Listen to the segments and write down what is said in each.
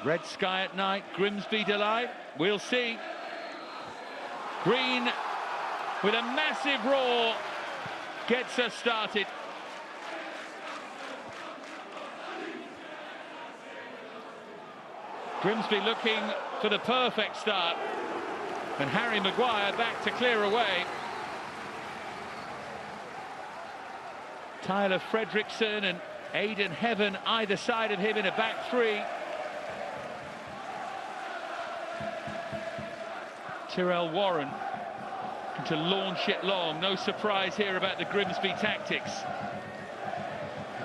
Red sky at night, Grimsby delight, we'll see. Green with a massive roar gets us started. Grimsby looking for the perfect start, and Harry Maguire back to clear away. Tyler Fredrickson and Aidan Heaven either side of him in a back three. Tyrell Warren to launch it long. No surprise here about the Grimsby tactics.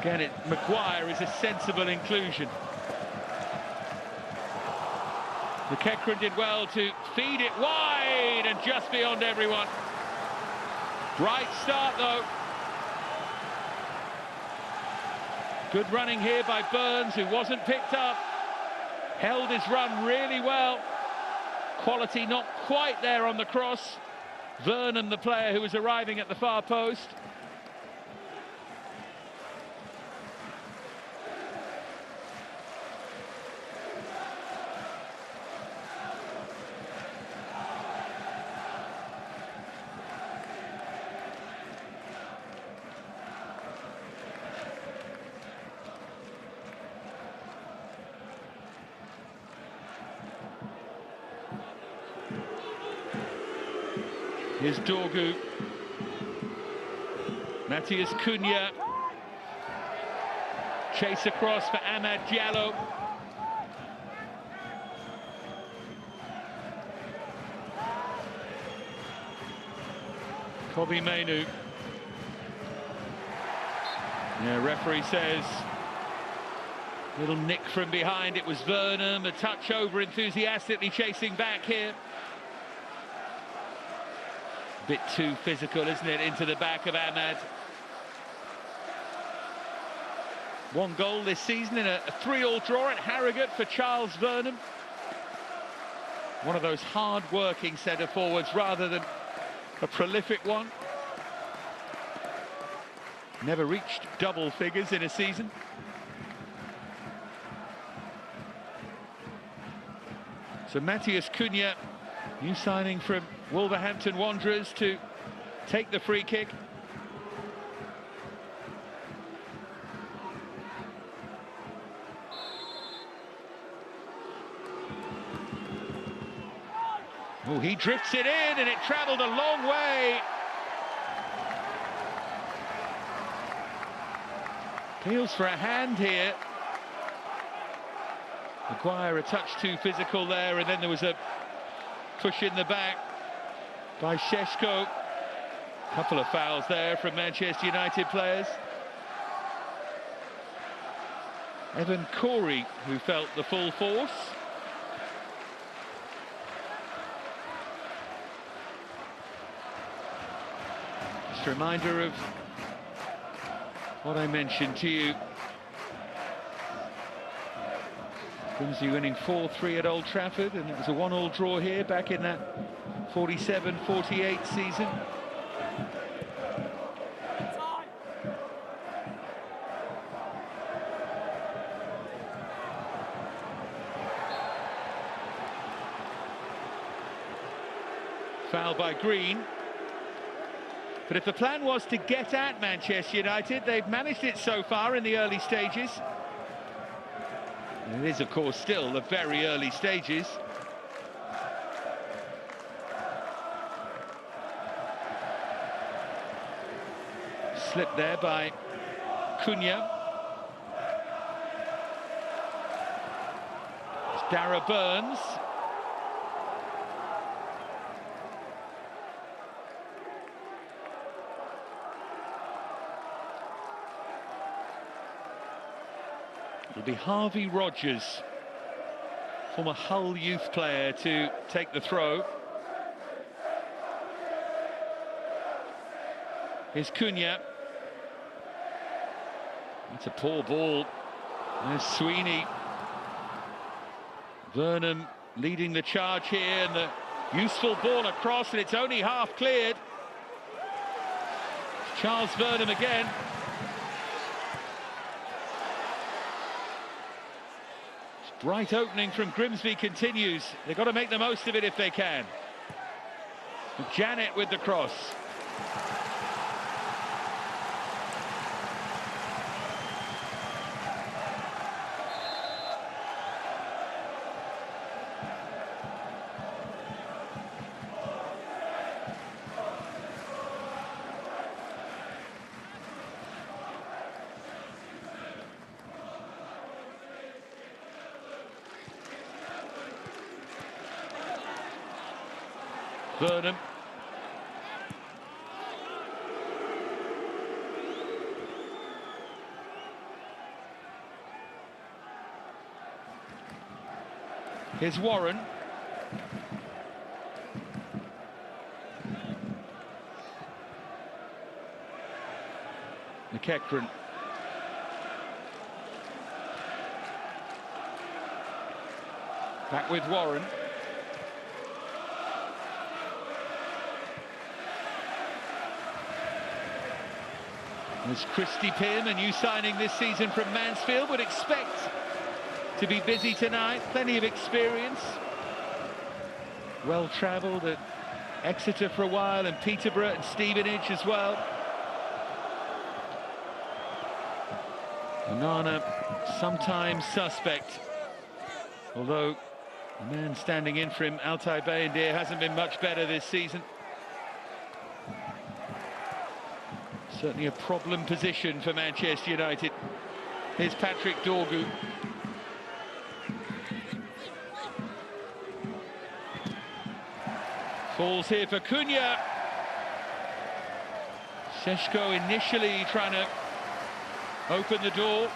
Again, Maguire is a sensible inclusion. McEachran did well to feed it wide and just beyond everyone. Bright start though. Good running here by Burns, who wasn't picked up. Held his run really well. Quality not quite there on the cross. Vernon, the player who was arriving at the far post. Here's Dorgu. Matthias Cunha. Chase across for Ahmad Diallo. Kobe Mainu. Yeah, referee says little nick from behind. It was Vernon, a touch over enthusiastically chasing back here. Bit too physical, isn't it, into the back of Ahmad. One goal this season in a 3-3 draw at Harrogate for Charles Vernon. One of those hard-working centre-forwards rather than a prolific one. Never reached double figures in a season. So Matthias Cunha, new signing from Wolverhampton Wanderers, to take the free kick. Oh, he drifts it in and it travelled a long way. Appeals for a hand here. Maguire a touch too physical there, and then there was a push in the back by Šeško. Couple of fouls there from Manchester United players. Evan Corey, who felt the full force. Just a reminder of what I mentioned to you. Grimsby winning 4-3 at Old Trafford, and it was a 1-1 draw here back in that 47-48 season. Foul by Green. But if the plan was to get at Manchester United, they've managed it so far in the early stages. And it is, of course, still the very early stages. Slipped there by Cunha. It's Dara Burns. It'll be Harvey Rogers, former Hull youth player, to take the throw. Here's Cunha. It's a poor ball. There's Sweeney. Vernon leading the charge here, and the useful ball across, and it's only half cleared. Charles Vernon again. Bright opening from Grimsby continues. They've got to make the most of it if they can. Janet with the cross. Burnham. Here's Warren. McEachran. Back with Warren. There's Christy Pym, a new signing this season from Mansfield, would expect to be busy tonight. Plenty of experience. Well travelled at Exeter for a while, and Peterborough and Stevenage as well. Onana, sometimes suspect, although the man standing in for him, Altay Bayindir, hasn't been much better this season. Certainly a problem position for Manchester United. Here's Patrick Dorgu. Falls here for Cunha. Seshko initially trying to open the door.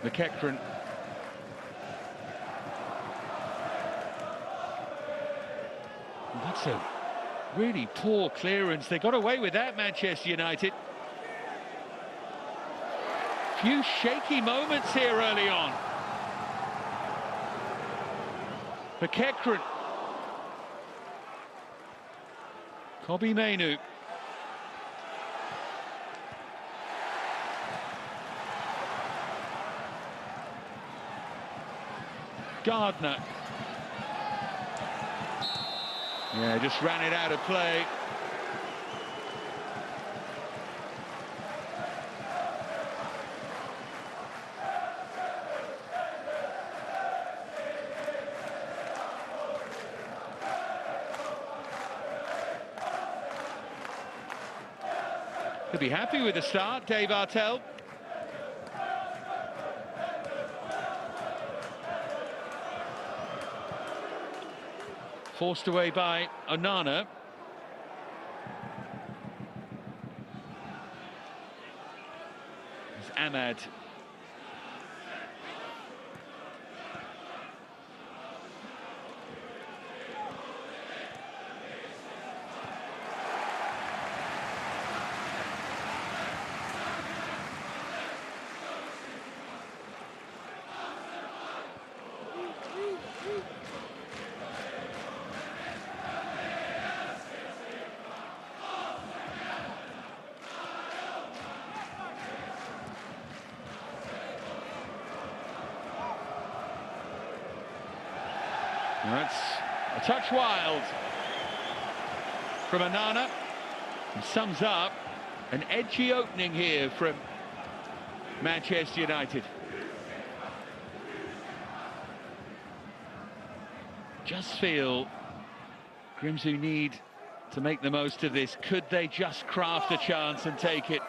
McEachran. That's a really poor clearance. They got away with that, Manchester United. Few shaky moments here early on. McEachran. Kobbie Mainoo. Gardner. Yeah, just ran it out of play. Could be happy with the start, Dave Artell. Forced away by Onana. It's Ahmad. That's a touch wild from Onana. And sums up an edgy opening here from Manchester United. Just feel Grimsby need to make the most of this. Could they just craft a chance and take it?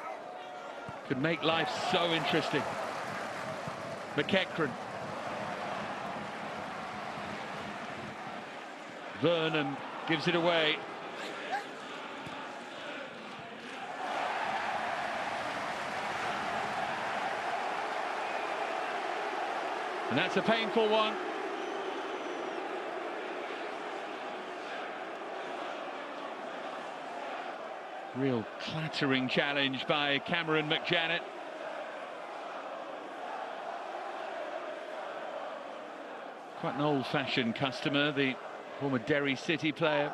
Could make life so interesting. McEachran. Vernon gives it away. And that's a painful one. Real clattering challenge by Cameron McJanet. Quite an old-fashioned customer, the former Derry City player.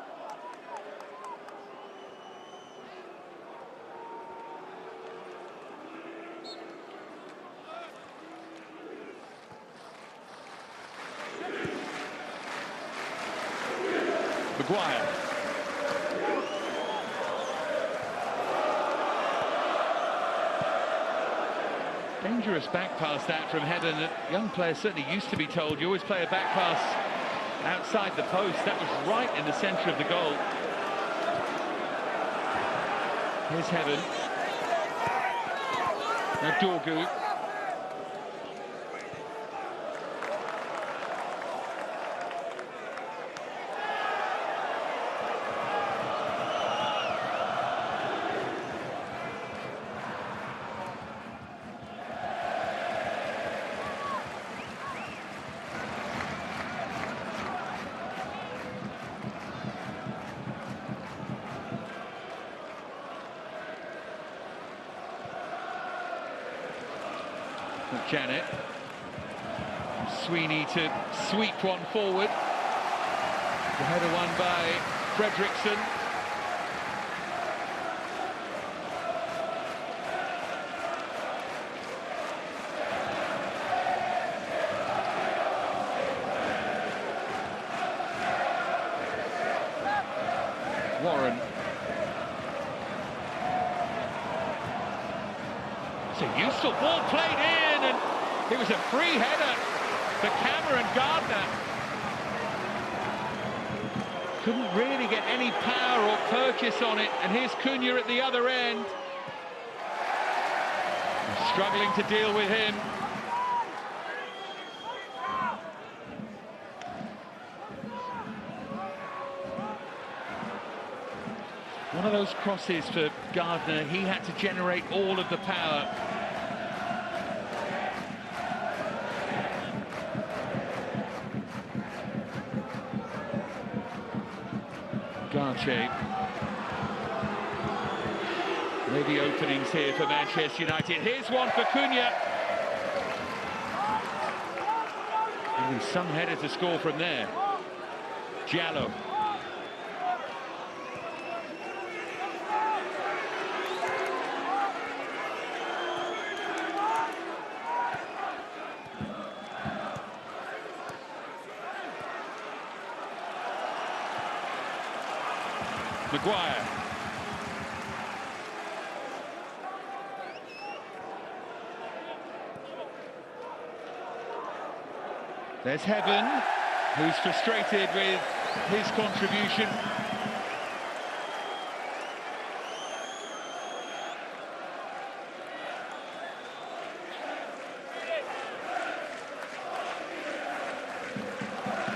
Maguire. Dangerous back pass that from Heaven. Young players certainly used to be told you always play a back pass outside the post. That was right in the centre of the goal. Here's Heaven. Now Dorgu. Janet. Sweeney to sweep one forward. The header won by Fredrickson. Warren. It's a useful ball played in, and it was a free header for Cameron Gardner. Couldn't really get any power or purchase on it, and here's Cunha at the other end. Struggling to deal with him. One of those crosses for Gardner, he had to generate all of the power. Garche. Maybe openings here for Manchester United. Here's one for Cunha. Only some header to score from there. Giallo. Maguire. There's Heaven, who's frustrated with his contribution.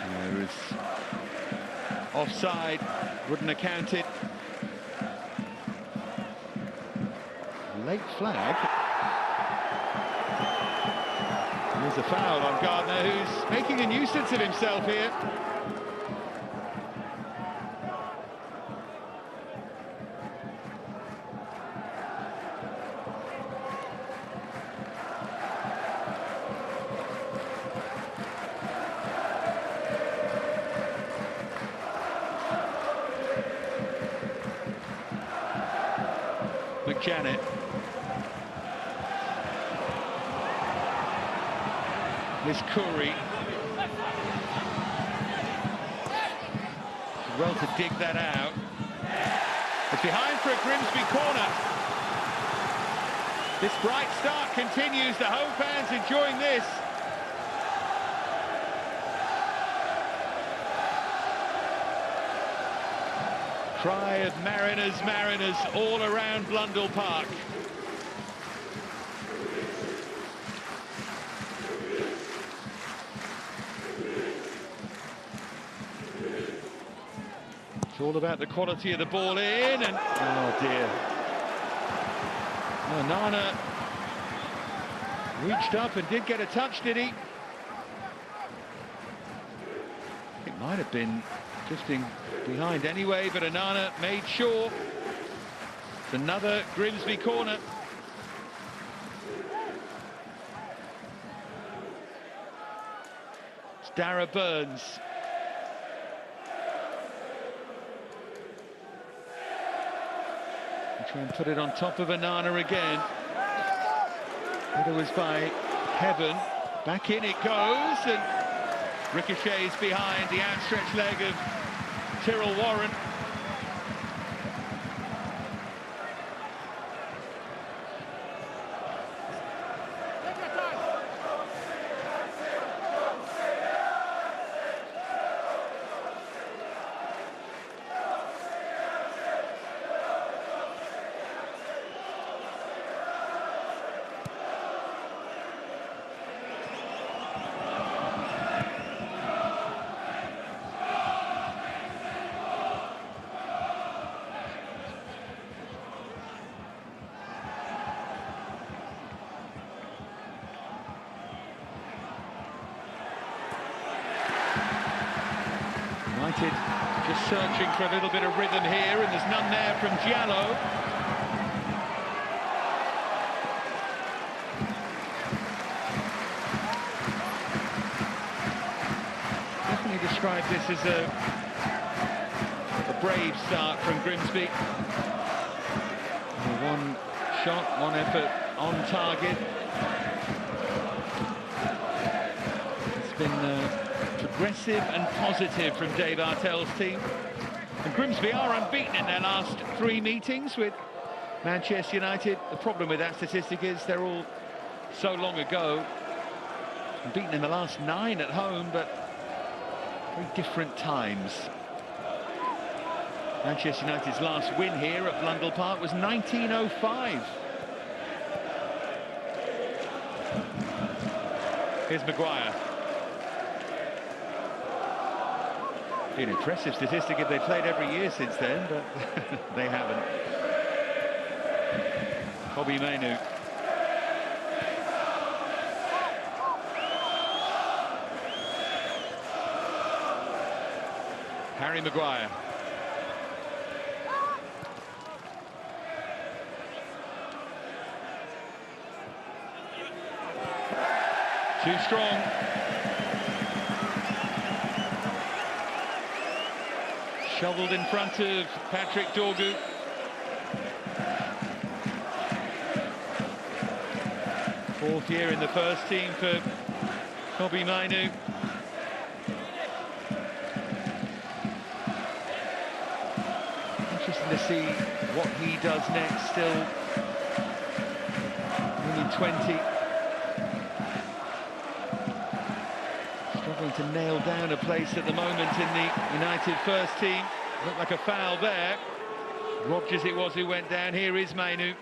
There is offside. Wouldn't have counted. Late flag. There's a foul on Gardner, who's making a nuisance of himself here. McJanet. Here's Curry. Well to dig that out. It's behind for a Grimsby corner. This bright start continues. The home fans enjoying this. Cry of Mariners, Mariners all around Blundell Park. It's all about the quality of the ball in, and oh dear. Nana reached up and did get a touch, did he? It might have been drifting behind anyway, but Anana made sure. It's another Grimsby corner. It's Dara Burns. Try and put it on top of Anana again. But it was by Heaven. Back in it goes, and ricochets behind the outstretched leg of Tyrrell Warren. United just searching for a little bit of rhythm here, and there's none there from Giallo. Definitely describe this as a brave start from Grimsby. One shot, one effort on target. It's been progressive and positive from Dave Artell's team. And Grimsby are unbeaten in their last 3 meetings with Manchester United. The problem with that statistic is they're all so long ago. Beaten in the last 9 at home, but very different times. Manchester United's last win here at Blundell Park was 1905. Here's Maguire. Be an impressive statistic if they played every year since then, but they haven't. Kobbie Mainoo. Harry Maguire. Too strong. Shovelled in front of Patrick Dorgu. Fourth year in the first team for Kobbie Mainoo. Interesting to see what he does next, still only 20. Struggling to nail down a place at the moment in the United first team. Looked like a foul there. Rodgers it was who went down. Here is Mainoo. To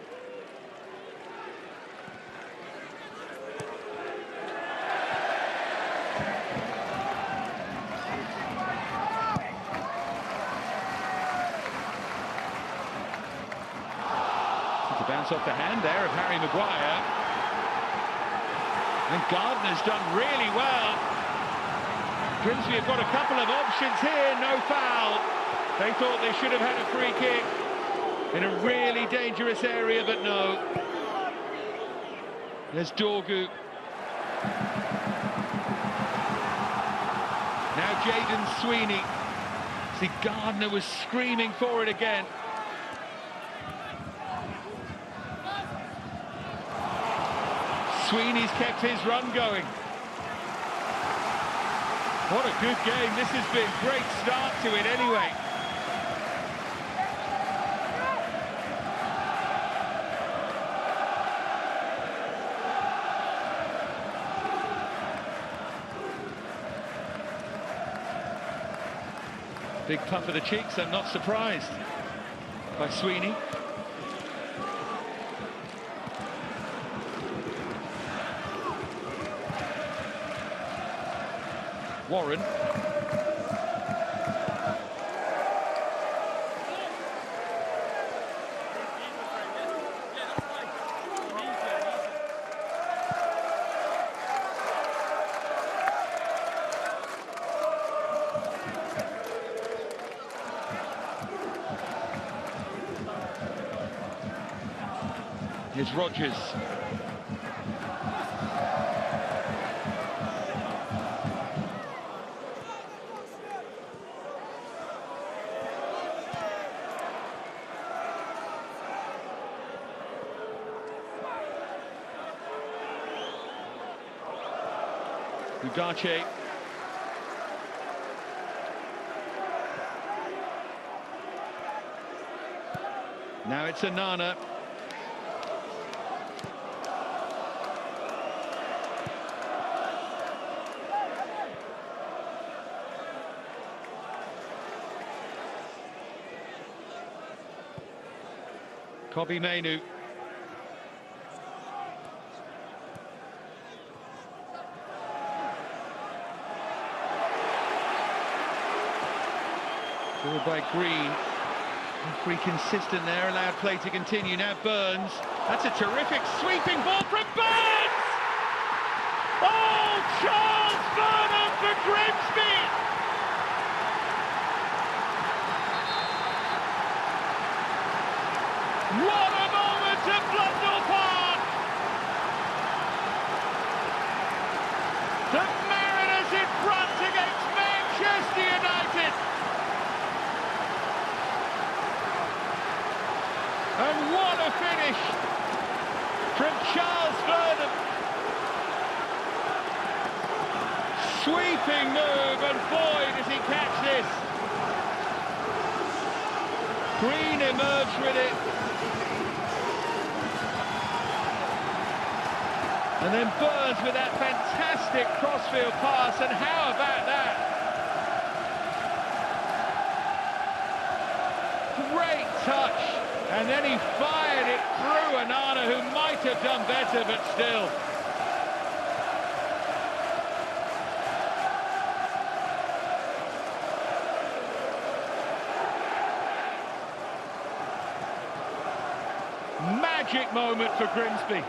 bounce off the hand there of Harry Maguire. And Gardner's done really well. Grimsby have got a couple of options here, no foul. They thought they should have had a free kick in a really dangerous area, but no. There's Dorgu. Now Jaden Sweeney. See, Gardner was screaming for it again. Sweeney's kept his run going. What a good game. This has been a great start to it anyway. Big puff of the cheeks, I'm not surprised by Sweeney. Warren. Here's Rogers. Ugache. Now it's Anana. Kobe Mainu. Forward by Green. Referee consistent there, allowed play to continue. Now Burns. That's a terrific sweeping ball from Burns! Oh, Charles Burnham for Grimsby! What a moment at Blundell Park! The Mariners in front against Manchester United! And what a finish from Charles Burnham. Sweeping move, and boy does he catch this. Green emerged with it. And then Burns with that fantastic crossfield pass, and how about that? Great touch. And then he fired it through Anana, who might have done better, but still. Magic moment for Grimsby.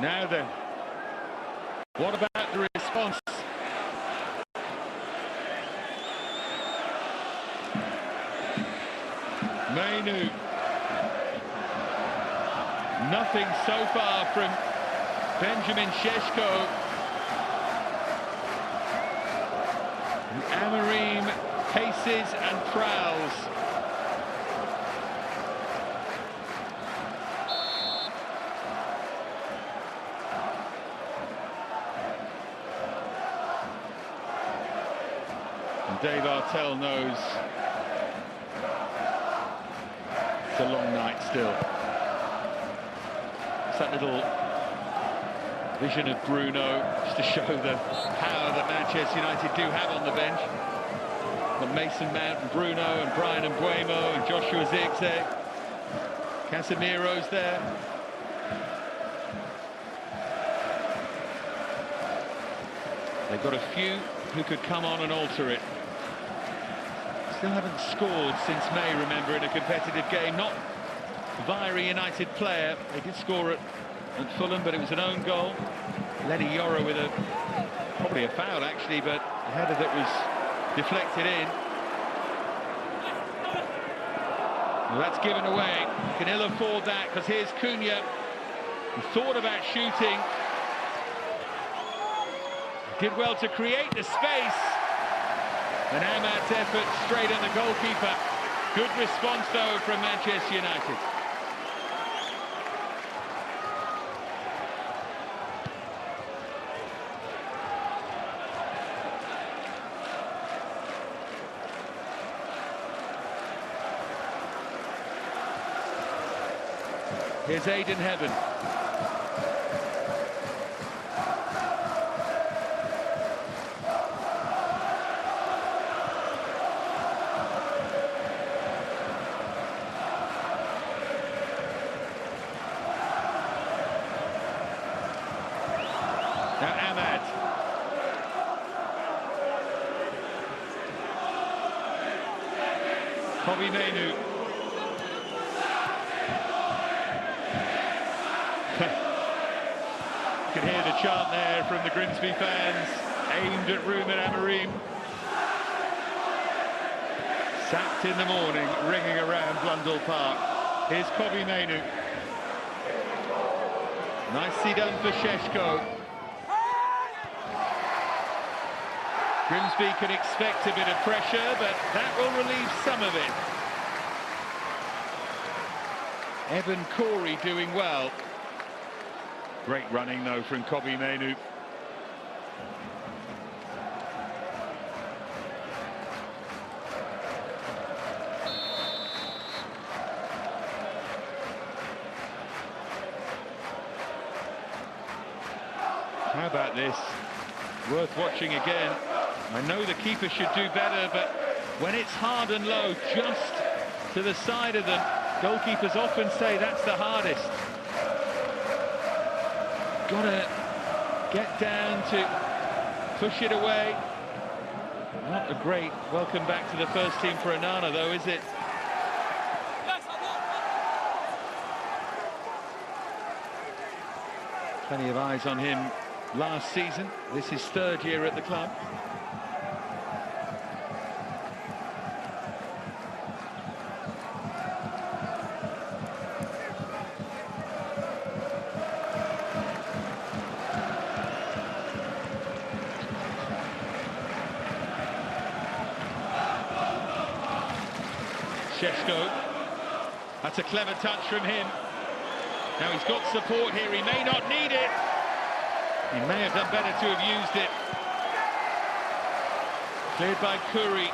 Now then, what about the response? Mainu. Nothing so far from Benjamin Sheshko. Amarim paces and prowls. Dave Artell knows it's a long night still. It's that little vision of Bruno, just to show the power that Manchester United do have on the bench. But Mason Mount and Bruno and Brian Mbuemo and Joshua Zirkzee. Casemiro's there. They've got a few who could come on and alter it. Still haven't scored since May, remember, in a competitive game. Not via a United player. They did score at Fulham, but it was an own goal. Lenny Yoro with probably a foul, actually, but a header that was deflected in. Well, that's given away. Can ill afford that, because here's Cunha, who thought about shooting. Did well to create the space. And Ahmad's effort straight on the goalkeeper. Good response, though, from Manchester United. Here's Aidan Heaven. Now Ahmad. Kobe Mainu. You can hear the chant there from the Grimsby fans, aimed at Ruben Amorim. Sacked in the morning, ringing around Blundell Park. Here's Kobbie Mainoo. Nicely done for Sheshko. Grimsby can expect a bit of pressure, but that will relieve some of it. Evan Corey doing well. Great running, though, from Kobbie Mainoo. How about this? Worth watching again. I know the keeper should do better, but when it's hard and low, just to the side of them, goalkeepers often say that's the hardest. Gotta get down to push it away. Not a great welcome back to the first team for Onana, though, is it? Plenty of eyes on him last season. This is third year at the club. Sheshko. That's a clever touch from him. Now he's got support here, he may not need it. He may have done better to have used it. Cleared by Curry.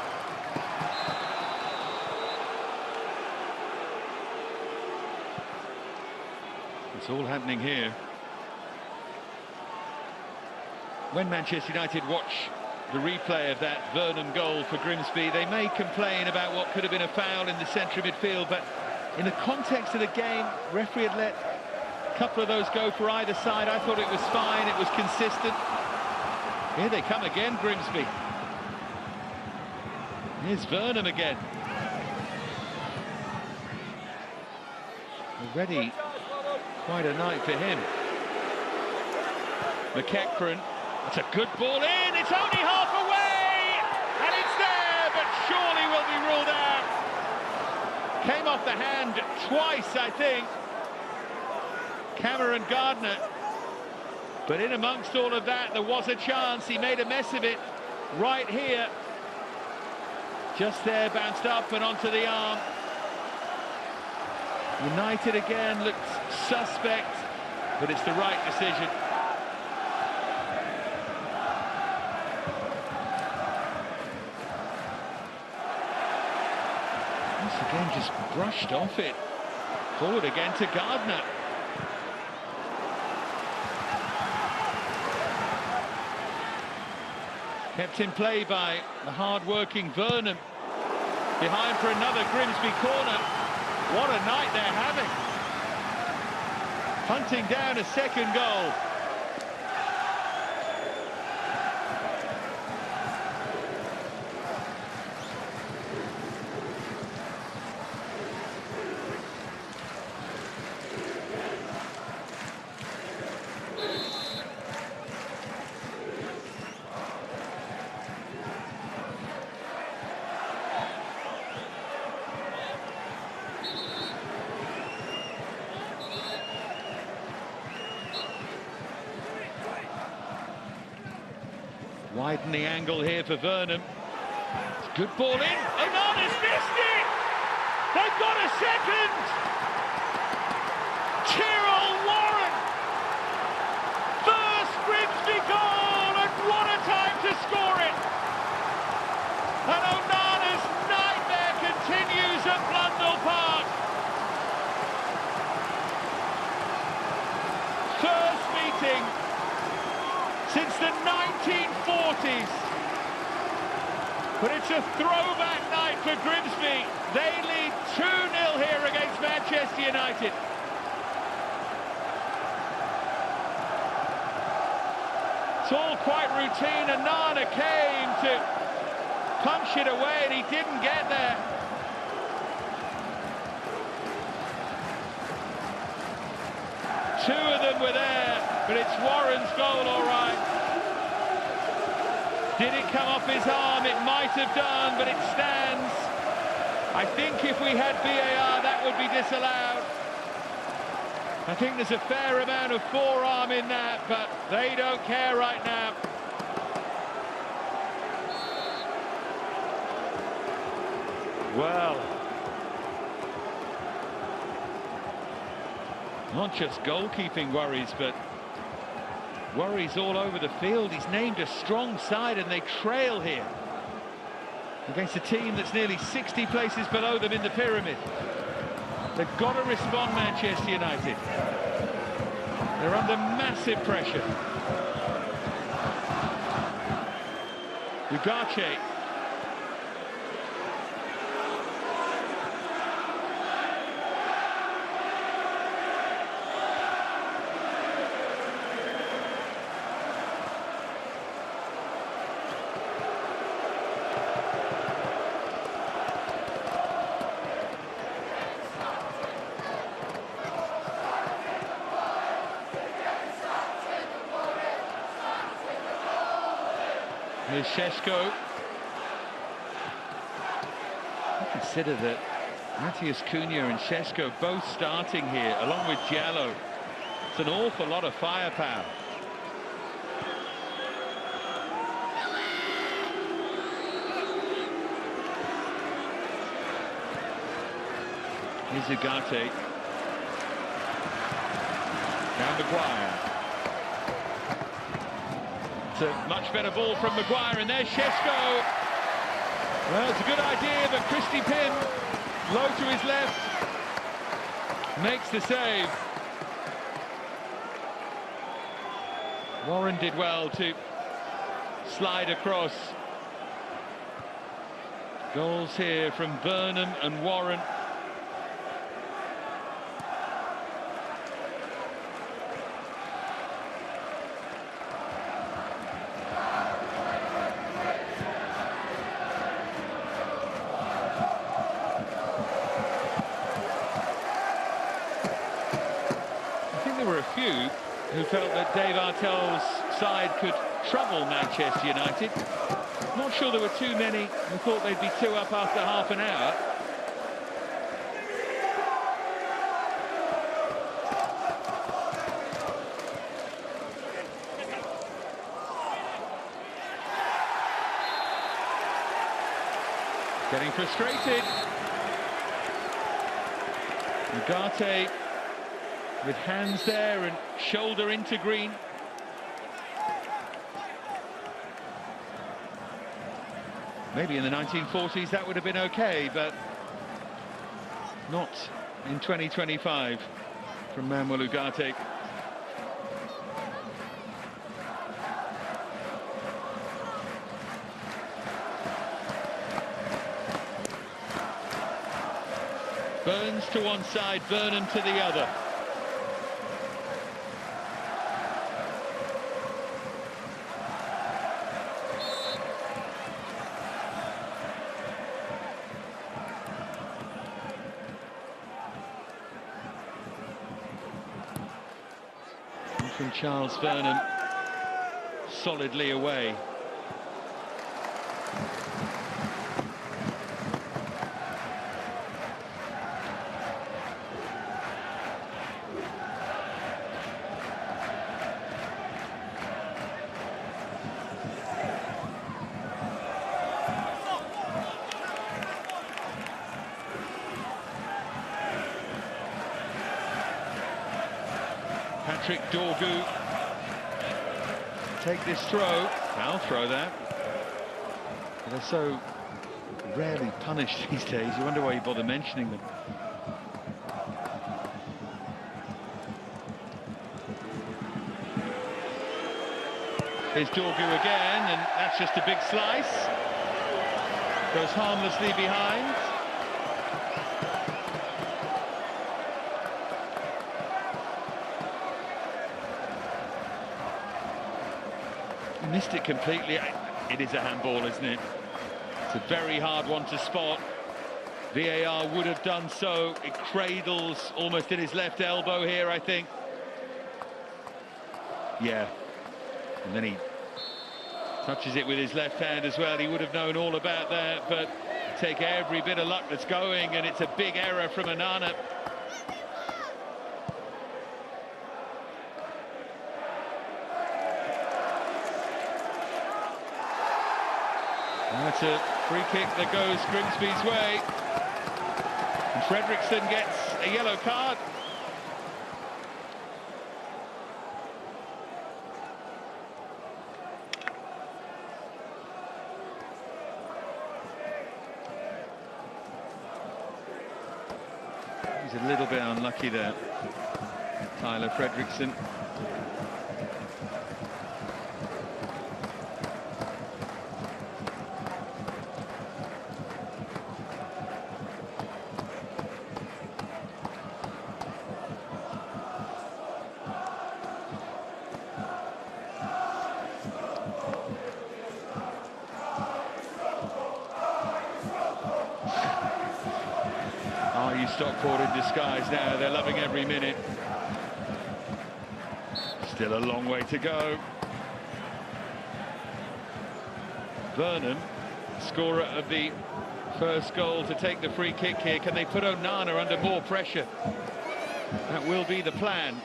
It's all happening here. When Manchester United watch the replay of that Burnham goal for Grimsby, they may complain about what could have been a foul in the centre of midfield, but in the context of the game, referee had let a couple of those go for either side. I thought it was fine, it was consistent. Here they come again, Grimsby. Here's Burnham again. Already quite a night for him. McEachran. It's a good ball in, it's only half away, and it's there, but surely will be ruled out. Came off the hand twice, I think. Cameron Gardner. But in amongst all of that, there was a chance. He made a mess of it right here. Just there, bounced up and onto the arm. United again looked suspect, but it's the right decision. Once again, just brushed off it. Forward again to Gardner. Kept in play by the hard-working Burnham. Behind for another Grimsby corner. What a night they're having. Hunting down a second goal. Widen the angle here for Burnham. Good ball in. Onana's missed it! They've got a second! Tyrrell Warren! First Grimsby goal, and what a time to score it! And Onana's nightmare continues at Blundell Park. First meeting since the 1940s. But it's a throwback night for Grimsby. They lead 2-0 here against Manchester United. It's all quite routine, and Onana came to punch it away, and he didn't get there. Two of them were there. but it's Warren's goal, all right. Did it come off his arm? It might have done, but it stands. I think if we had VAR, that would be disallowed. I think there's a fair amount of forearm in that, but they don't care right now. Well, not just goalkeeping worries, but worries all over the field. He's named a strong side and they trail here against a team that's nearly 60 places below them in the pyramid. They've got to respond, Manchester United. They're under massive pressure. Ugarte. Here's Šeško. I consider that Matheus Cunha and Šeško both starting here, along with Giallo. It's an awful lot of firepower. Here's Ugarte. Now Maguire. It's a much better ball from Maguire, and there's Šeško. Well, it's a good idea, but Christy Pym, low to his left, makes the save. Warren did well to slide across. Goals here from Burnham and Warren. Who felt that Dave Artell's side could trouble Manchester United. Not sure there were too many who thought they'd be 2 up after half an hour. Getting frustrated. Ugarte with hands there and shoulder into green. Maybe in the 1940s that would have been okay, but not in 2025 from Manuel Ugarte. Burns to one side, Burnham to the other. From Charles Burnham, solidly away. Patrick Dorgu, take this throw. I'll throw that. They're so rarely punished these days, you wonder why you bother mentioning them. Here's Dorgu again, and that's just a big slice. Goes harmlessly behind. Missed it completely. It is a handball, isn't it? It's a very hard one to spot. VAR would have done so. It cradles almost in his left elbow here, I think. Yeah, and then he touches it with his left hand as well. He would have known all about that, but take every bit of luck that's going, and it's a big error from Onana. That's a free kick that goes Grimsby's way. And Fredriksson gets a yellow card. He's a little bit unlucky there, Tyler Fredriksson. Stockport in disguise now, they're loving every minute. Still a long way to go. Vernon, scorer of the first goal, to take the free kick here. Can they put Onana under more pressure? That will be the plan.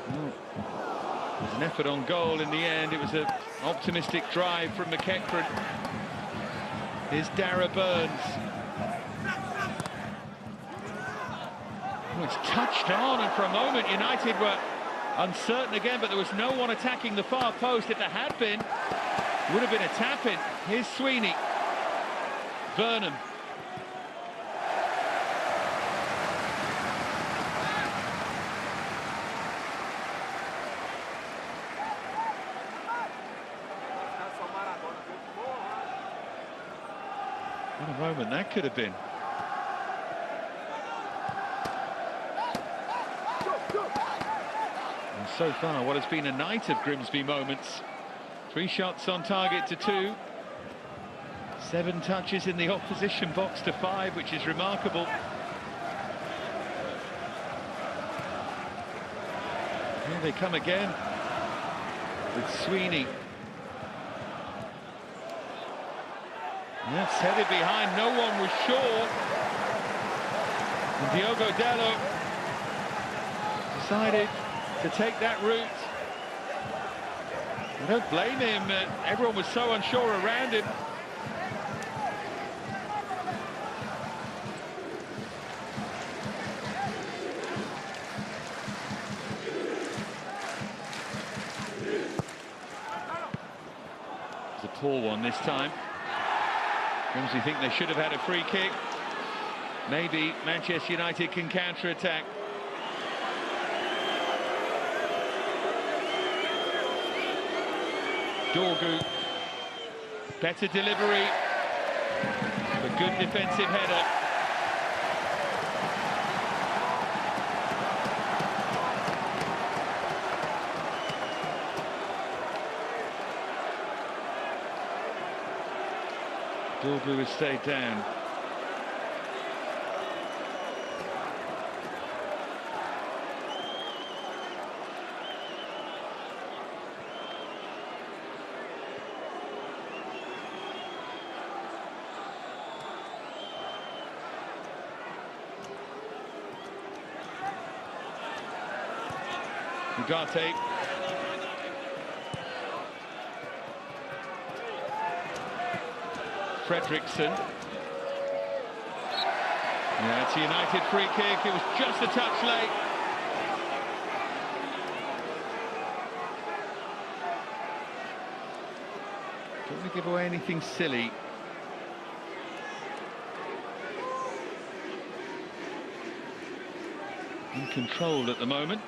It was an effort on goal in the end. It was an optimistic drive from McEachran. Here's Dara Burns. It's touched on, and for a moment United were uncertain again, but there was no one attacking the far post. If there had been, it would have been a tap-in. Here's Sweeney. Vernon. What a moment that could have been. So far, what has been a night of Grimsby moments. 3 shots on target to 2. 7 touches in the opposition box to 5, which is remarkable. Here they come again with Sweeney. That's headed behind, no one was sure. And Diogo Dalot decided to take that route. I don't blame him. Everyone was so unsure around him. It's a poor one this time. Grimsby think they should have had a free kick. Maybe Manchester United can counter-attack. Dorgu, better delivery, a good defensive header. Dorgu has stayed down. Ugarte. Fredriksson. Yeah, it's a United free kick. It was just a touch late. Don't want to give away anything silly. In control at the moment.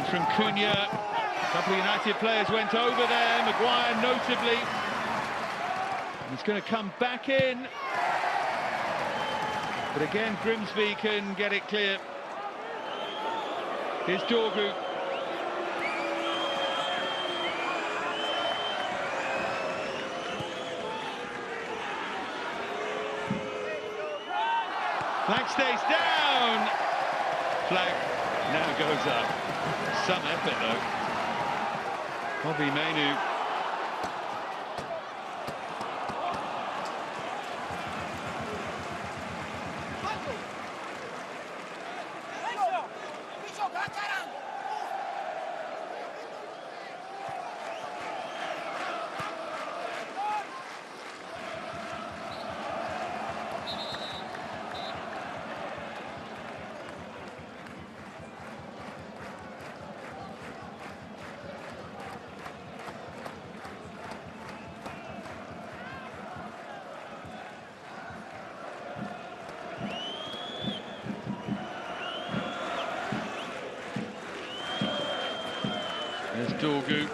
From Cunha, A couple of United players went over there, Maguire notably. He's going to come back in. But again, Grimsby can get it clear. Here's Dorgu. Flag stays down. Flag now goes up. Some effort though. Bobby Mainu. There's Dorgu.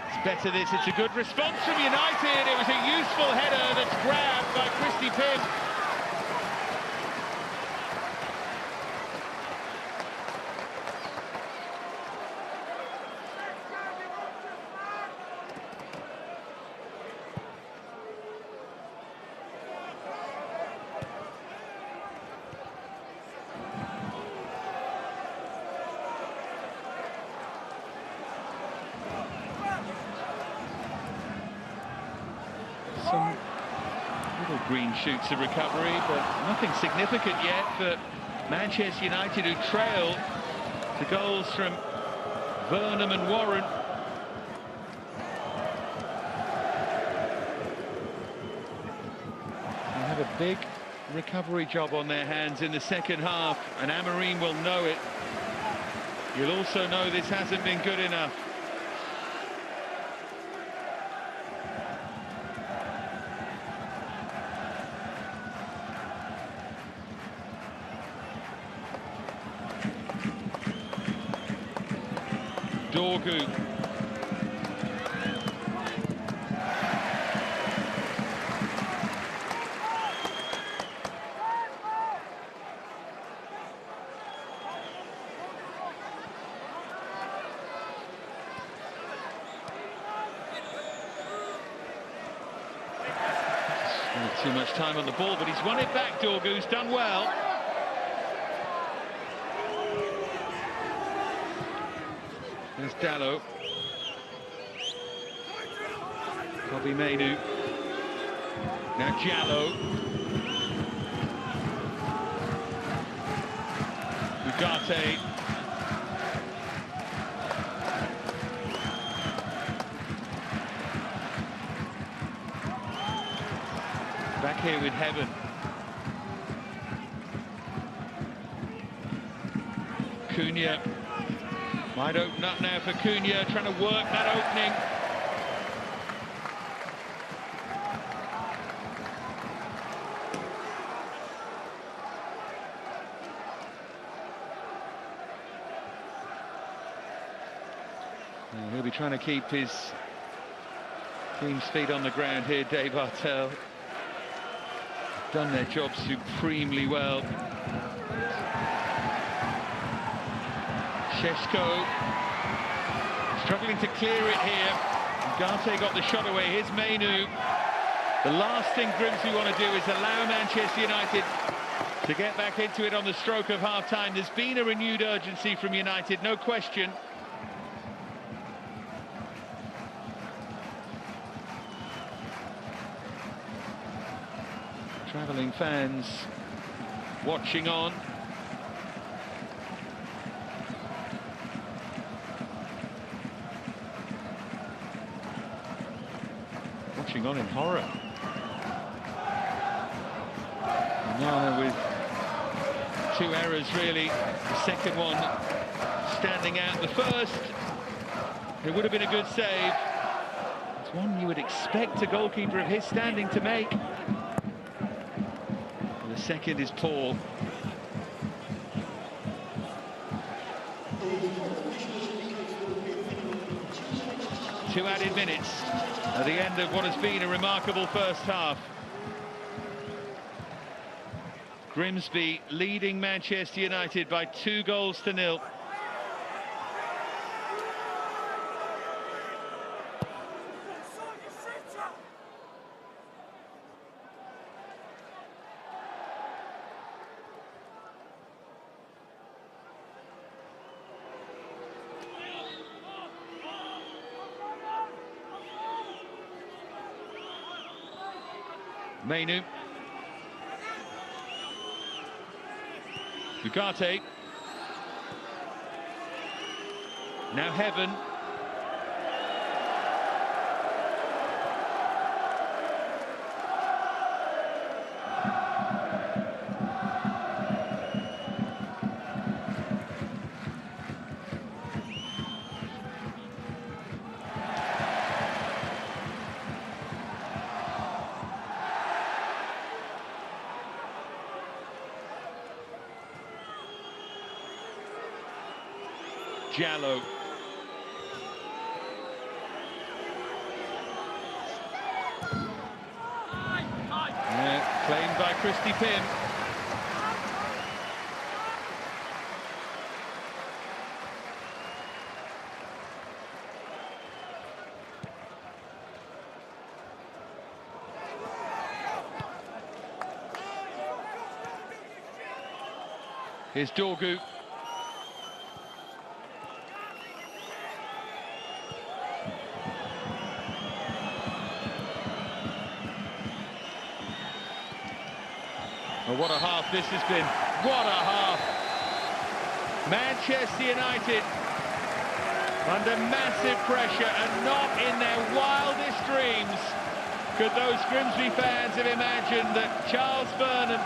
It's better this, it's a good response from United. It was a useful header that's grabbed by Christy Pym. Some little green shoots of recovery, but nothing significant yet for Manchester United, who trail to goals from Burnham and Warren. They have a big recovery job on their hands in the second half, and Amorim will know it. You'll also know this hasn't been good enough. Dorgu. Not too much time on the ball, but he's won it back. Dorgu's done well. There's Dallo. Bobby Mainu. Now Jallo. Ugarte. Back here with Heaven. Cunha. Might open up now for Cunha, trying to work that opening. And he'll be trying to keep his team's feet on the ground here, Dave Artell. Done their job supremely well. Shesko struggling to clear it here. Ugarte got the shot away. Here's Mainu. The last thing Grimsby want to do is allow Manchester United to get back into it on the stroke of half-time. There's been a renewed urgency from United, no question. Travelling fans watching on. Watching on in horror. And now with two errors really, the second one standing out. The first, it would have been a good save. It's one you would expect a goalkeeper of his standing to make. And the second is Paul. Two added minutes at the end of what has been a remarkable first half. Grimsby leading Manchester United by 2-0. Mainu. Ugarte. Now Heaven. Jallo. Claimed by Christy Pym. Here's Dorgu. Oh, what a half this has been. What a half. Manchester United under massive pressure, and not in their wildest dreams could those Grimsby fans have imagined that Charles Vernon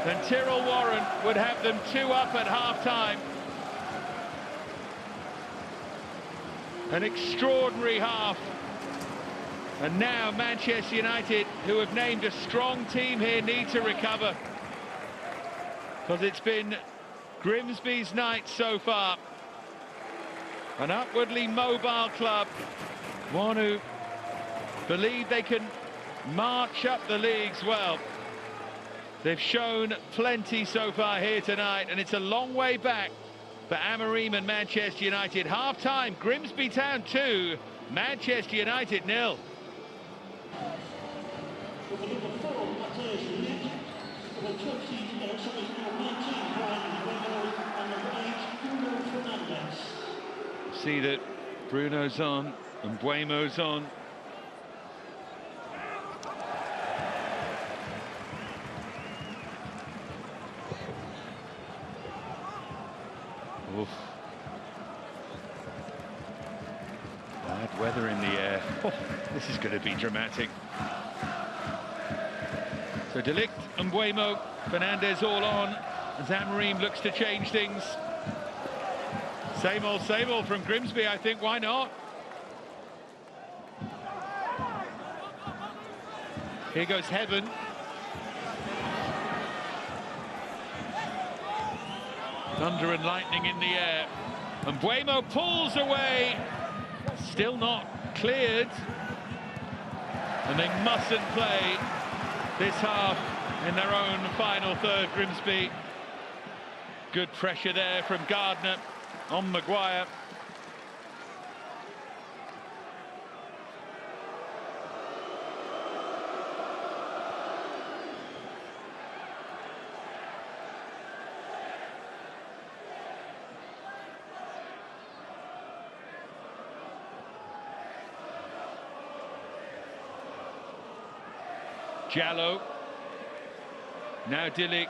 and Tyrrell Warren would have them 2 up at half-time. An extraordinary half. And now Manchester United, who have named a strong team here, need to recover. Because it's been Grimsby's night so far. An upwardly mobile club. One who believe they can march up the leagues well. They've shown plenty so far here tonight, and it's a long way back for Amorim and Manchester United. Half-time, Grimsby Town 2, Manchester United 0. See that Bruno's on and Buemo's on. Oof. Bad weather in the air. Oh, this is going to be dramatic. So De Ligt and Buemo, Fernandez all on, as Amorim looks to change things. Same old from Grimsby, I think. Why not? Here goes Heaven. Thunder and lightning in the air. And Buemo pulls away. Still not cleared. And they mustn't play this half in their own final third, Grimsby. Good pressure there from Gardner on Maguire. Jallo. Now De Ligt.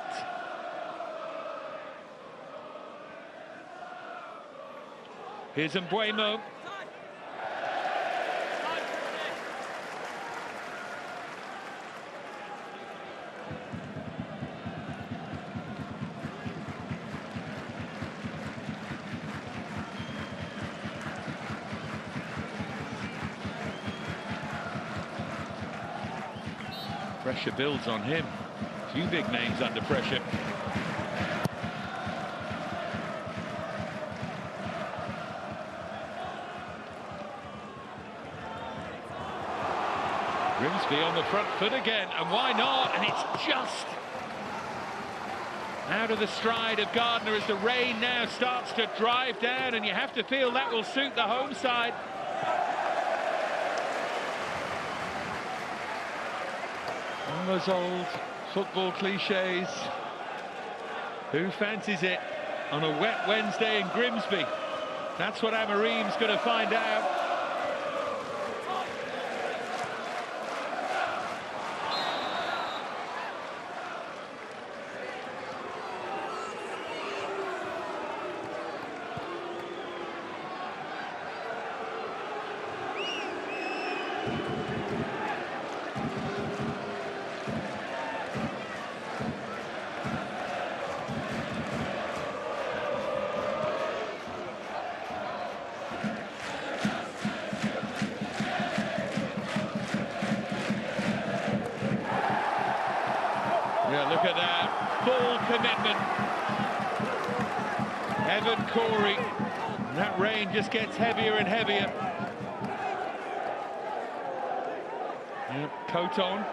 Here's Mbuemo. Pressure builds on him. A few big names under pressure. Grimsby on the front foot again, and why not? And it's just out of the stride of Gardner as the rain now starts to drive down, and you have to feel that will suit the home side. One of those old football cliches. Who fancies it on a wet Wednesday in Grimsby? That's what Amarim's going to find out. Yeah, look at that, full commitment. Evan Corey, and that rain just gets heavier and heavier. Yep, coat on.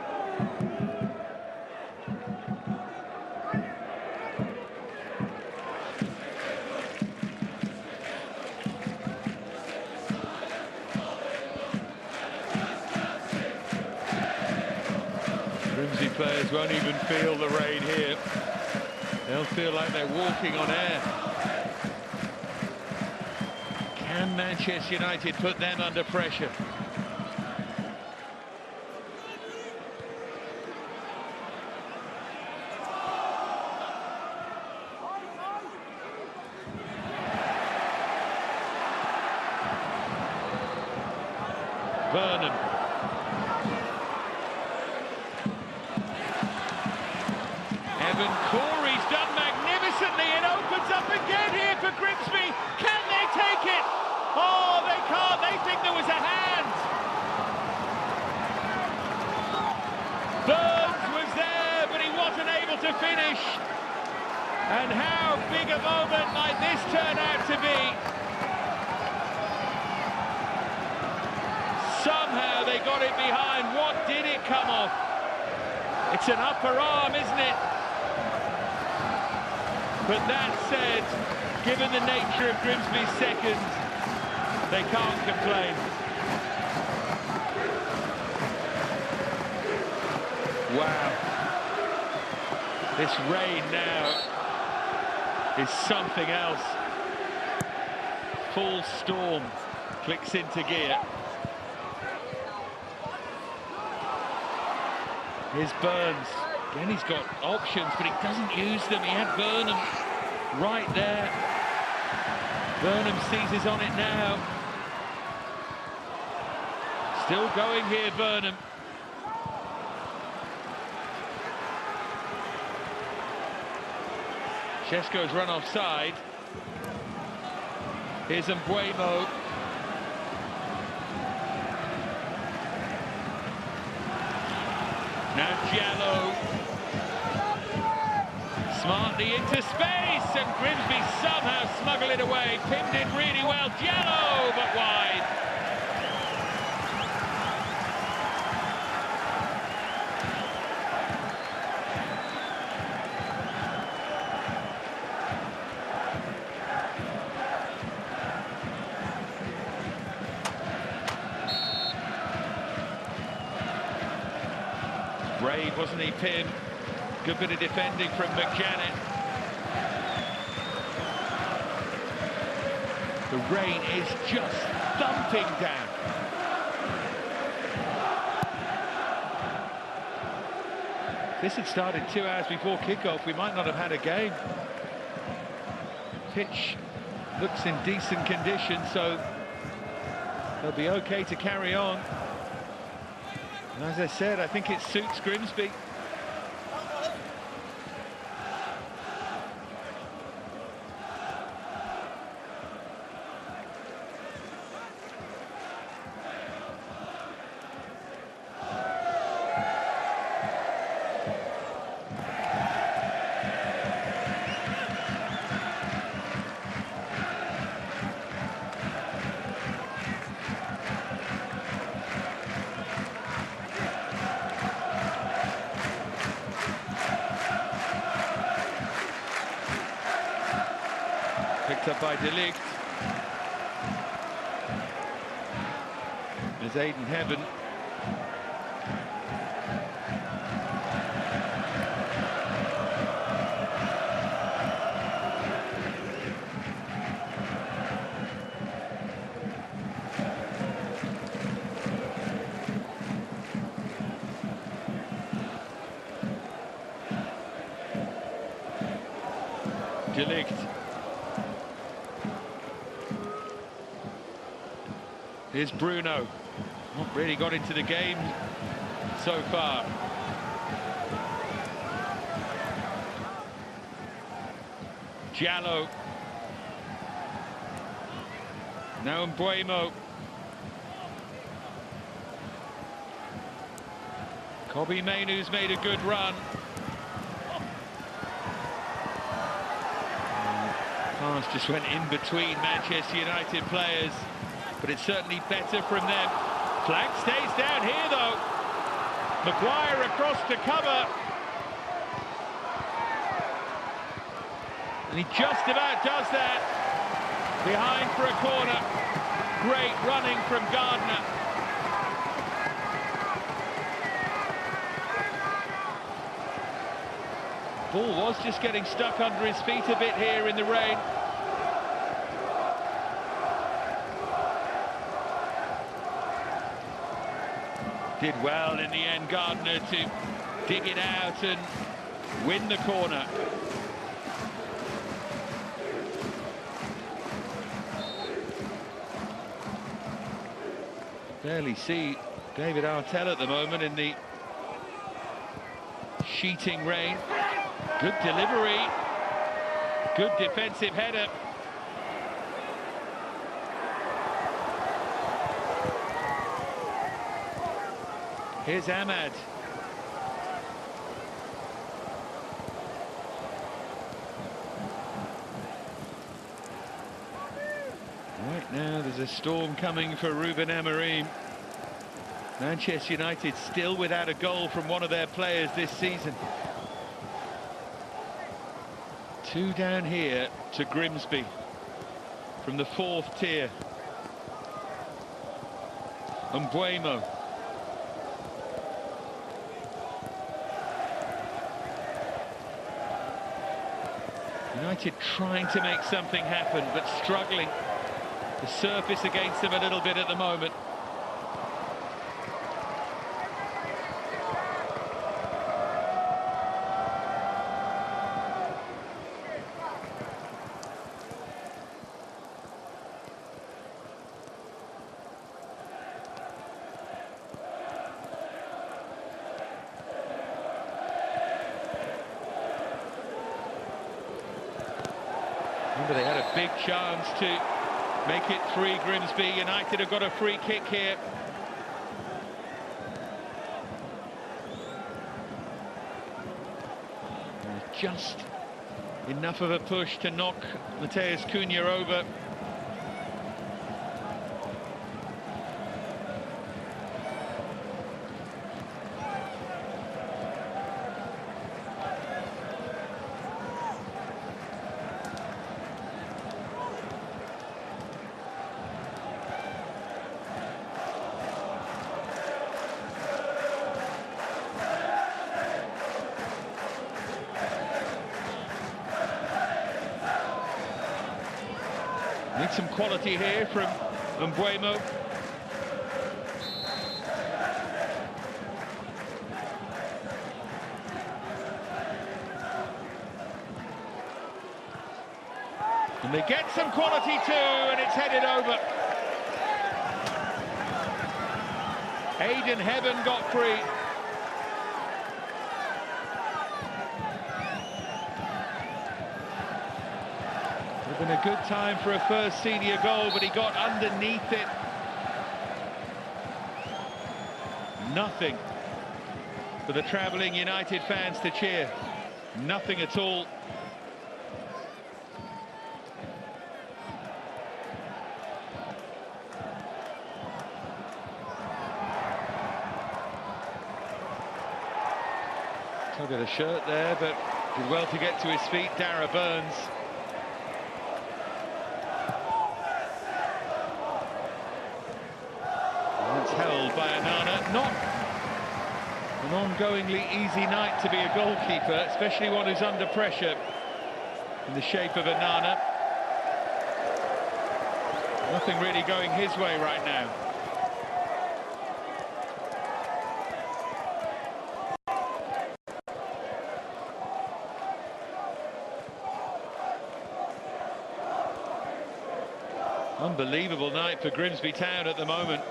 Grimsby players won't even feel the rain here. They'll feel like they're walking on air. Can Manchester United put them under pressure? Vernon. Evan Corey's done magnificently and opens up again here for Grimsby. Can they take it? Oh, they can't. They think there was a hand. Burns was there, but he wasn't able to finish. And how big a moment might this turn out to be? Somehow they got it behind. What did it come off? It's an upper arm, isn't it? But that said, given the nature of Grimsby's second, they can't complain. Wow. This rain now is something else. Full storm clicks into gear. Here's Burns. Again, he's got options, but he doesn't use them. He had Burnham right there. Burnham seizes on it now. Still going here, Burnham. Chesko's run offside. Here's Mbuemo. Now Giallo. Smartly into space, and Grimsby somehow smuggle it away. Pinned it really well. Giallo, but wide. Brave, wasn't he, Pim? Good bit of defending from McJanet. The rain is just thumping down. If this had started 2 hours before kickoff, we might not have had a game. Pitch looks in decent condition, so they'll be okay to carry on. And as I said, I think it suits Grimsby. picked up by De Ligt. There's Aiden Heaven. De Ligt. Here's Bruno. Not really got into the game so far. Giallo. Now Mbuemo. Kobbie Mainoo's made a good run. Pass just went in between Manchester United players, but it's certainly better from them. Flag stays down here though. Maguire across to cover. And he just about does that. Behind for a corner. Great running from Gardner. Ball was just getting stuck under his feet a bit here in the rain. Did well in the end, Gardner, to dig it out and win the corner. Barely see David Artell at the moment in the sheeting rain. Good delivery, good defensive header. Here's Ahmad. Right now there's a storm coming for Ruben Amorim. Manchester United still without a goal from one of their players this season. 2 down here to Grimsby from the 4th tier. Mbuemo. United trying to make something happen, but struggling. The surface against them a little bit at the moment. Remember, they had a big chance to make it 3, Grimsby. United have got a free kick here. Just enough of a push to knock Matheus Cunha over. Need some quality here from Mbuemo. And they get some quality too, and it's headed over. Aiden Heaven got free. Would have been a good time for a first senior goal, but he got underneath it. Nothing for the travelling United fans to cheer. Nothing at all. Tug of the shirt there, but did well to get to his feet, Dara Burns. An ongoingly easy night to be a goalkeeper, especially one who's under pressure in the shape of Nana. Nothing really going his way right now. Unbelievable night for Grimsby Town at the moment.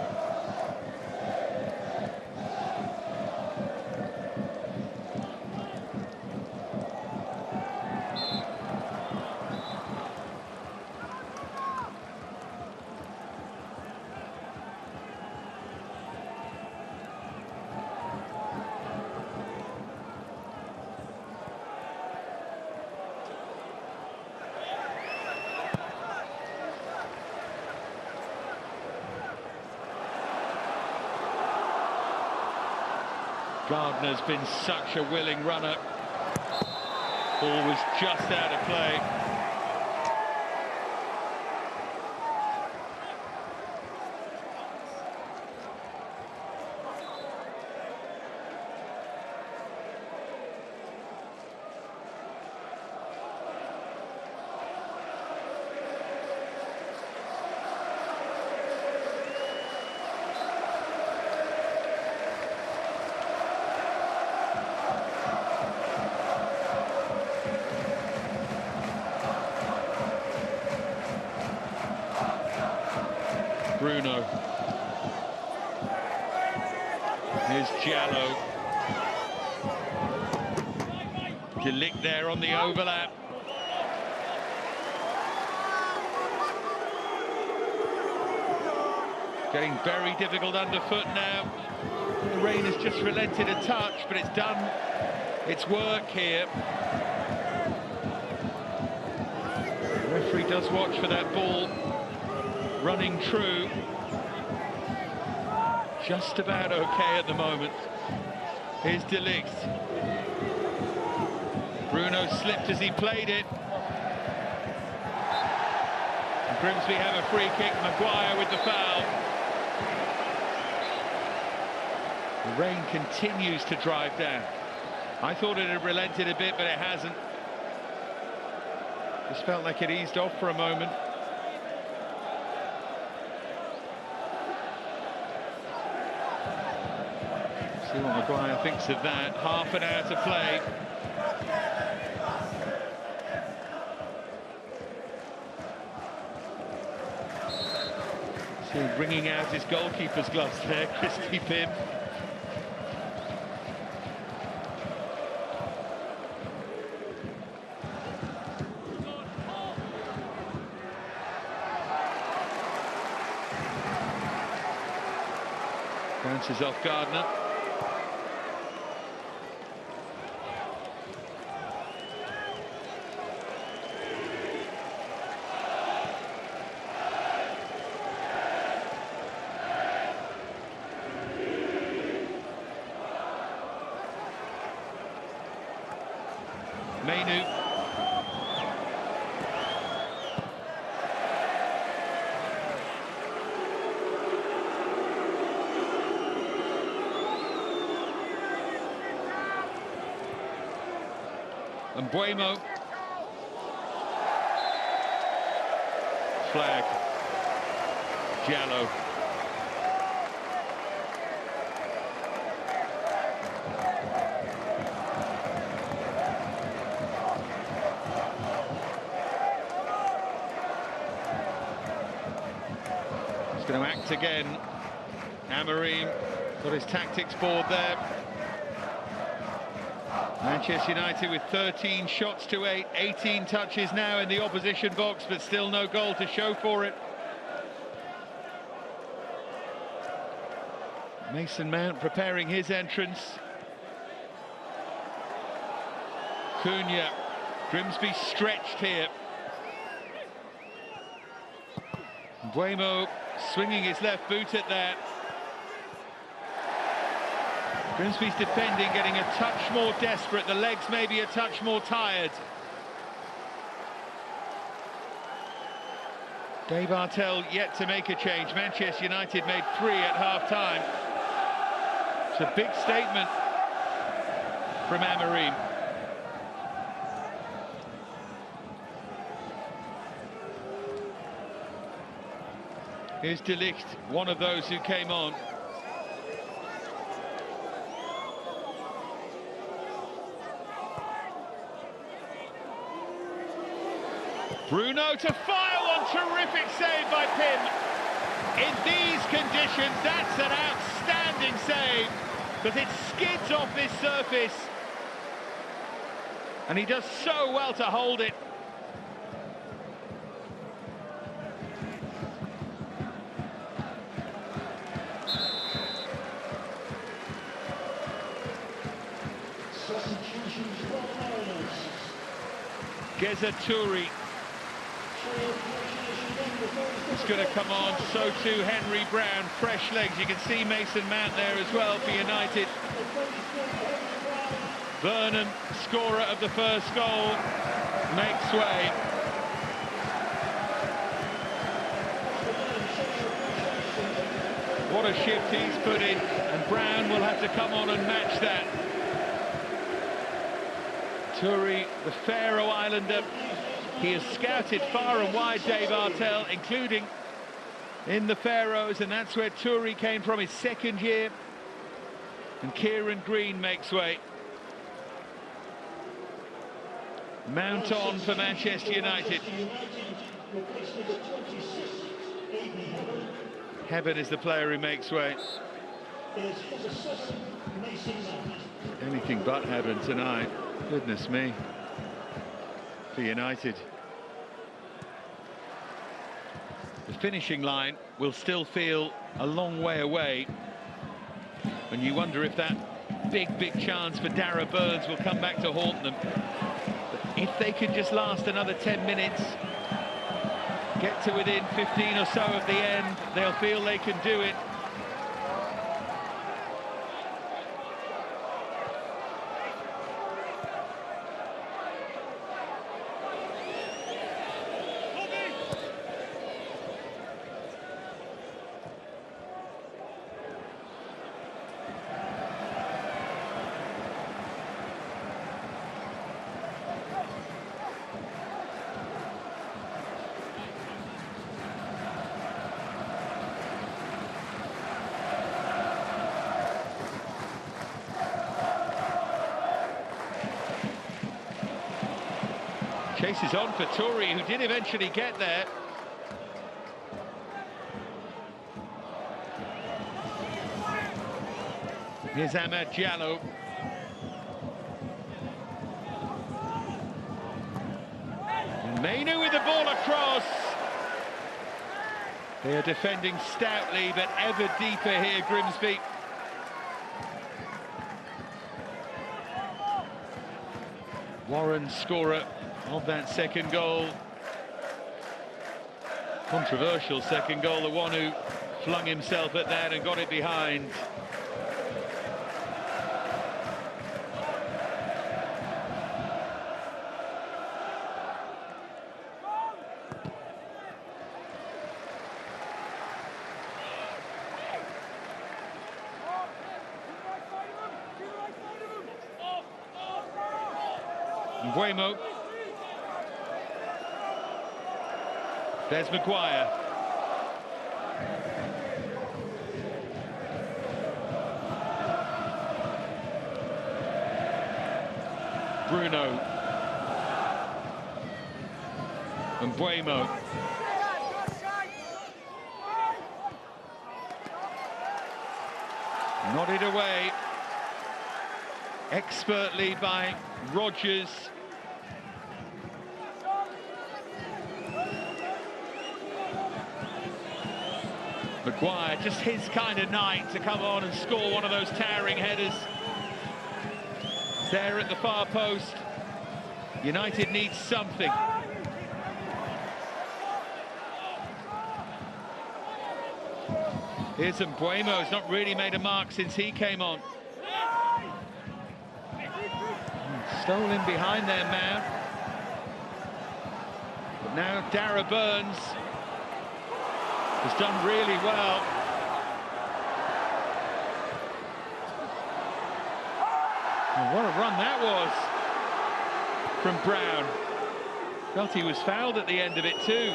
Gardner's been such a willing runner. Ball was just out of play. Bruno. Here's Giallo. Delict there on the overlap. Getting very difficult underfoot now. The rain has just relented a touch, but it's done its work here. The referee does watch for that ball. Running true, just about okay at the moment. Here's Delict. Bruno slipped as he played it. And Grimsby have a free kick. Maguire with the foul. The rain continues to drive down. I thought it had relented a bit, but it hasn't. Just felt like it eased off for a moment. See what Maguire thinks of that. Half an hour to play. See him bringing out his goalkeeper's gloves there, Christy Pym. Bounces off Gardner. Mainu. And Buemo. Flag. Giallo. He's going to act again. Amorim got his tactics board there. Manchester United with 13 shots to 8, 18 touches now in the opposition box, but still no goal to show for it. Mason Mount preparing his entrance. Cunha. Grimsby stretched here. Buemo swinging his left boot at that. Grimsby's defending getting a touch more desperate, the legs maybe a touch more tired. Dave Artell yet to make a change. Manchester United made 3 at half-time. It's a big statement from Amorim. Here's De Ligt, one of those who came on. Bruno to fire one, terrific save by Pim. In these conditions, that's an outstanding save, because it skids off this surface. And he does so well to hold it. Touri is going to come on, so too Henry Brown, fresh legs. You can see Mason Mount there as well for United. Vernon, scorer of the first goal, makes way. What a shift he's put in, and Brown will have to come on and match that. Touri, the Faroe Islander, he has scouted far and wide, Dave Artell, including in the Faroes, and that's where Touri came from, his second year. And Kieran Green makes way. Mount on for Manchester United. Heaven is the player who makes way. Anything but heaven tonight. Goodness me. For United. The finishing line will still feel a long way away. And you wonder if that big chance for Darragh Burns will come back to haunt them. But if they can just last another 10 minutes, get to within 15 or so of the end, they'll feel they can do it. Chases on for Touri, who did eventually get there. Here's Ahmad Diallo. Mainu with the ball across. They are defending stoutly, but ever deeper here, Grimsby. Warren, scorer of that second goal. Controversial second goal, the one who flung himself at that and got it behind. Mbeumo. There's Maguire. Bruno. And Mbeumo. Nodded away expertly by Rodgers. Maguire, just his kind of night to come on and score one of those towering headers. There at the far post. United needs something. Here's Mbeumo, who's not really made a mark since he came on. Stolen behind there, Mount. But now Darragh Burns has done really well. Oh, what a run that was from Brown. Felt he was fouled at the end of it too.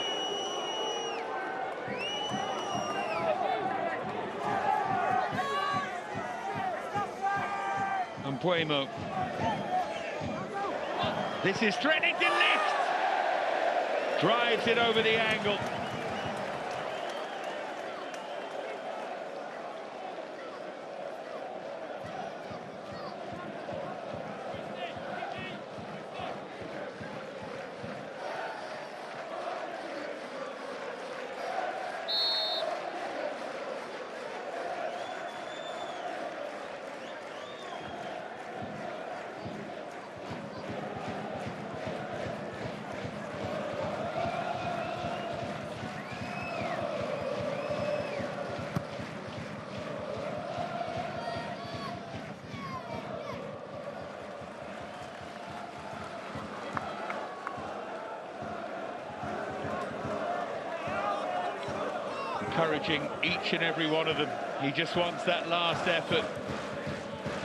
And Mbuemo. This is threatening to lift. Drives it over the angle. Encouraging each and every one of them. He just wants that last effort.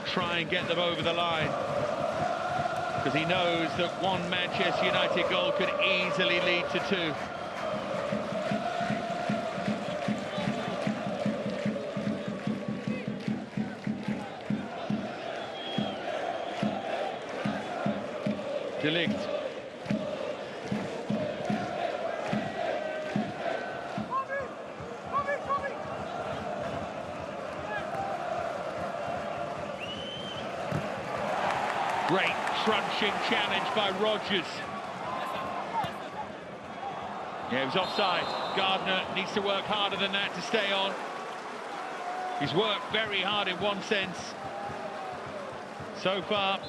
Try and get them over the line. Because he knows that one Manchester United goal could easily lead to two. De Ligt. Great crunching challenge by Rodgers. Yeah, it was offside. Gardner needs to work harder than that to stay on. He's worked very hard in one sense so far.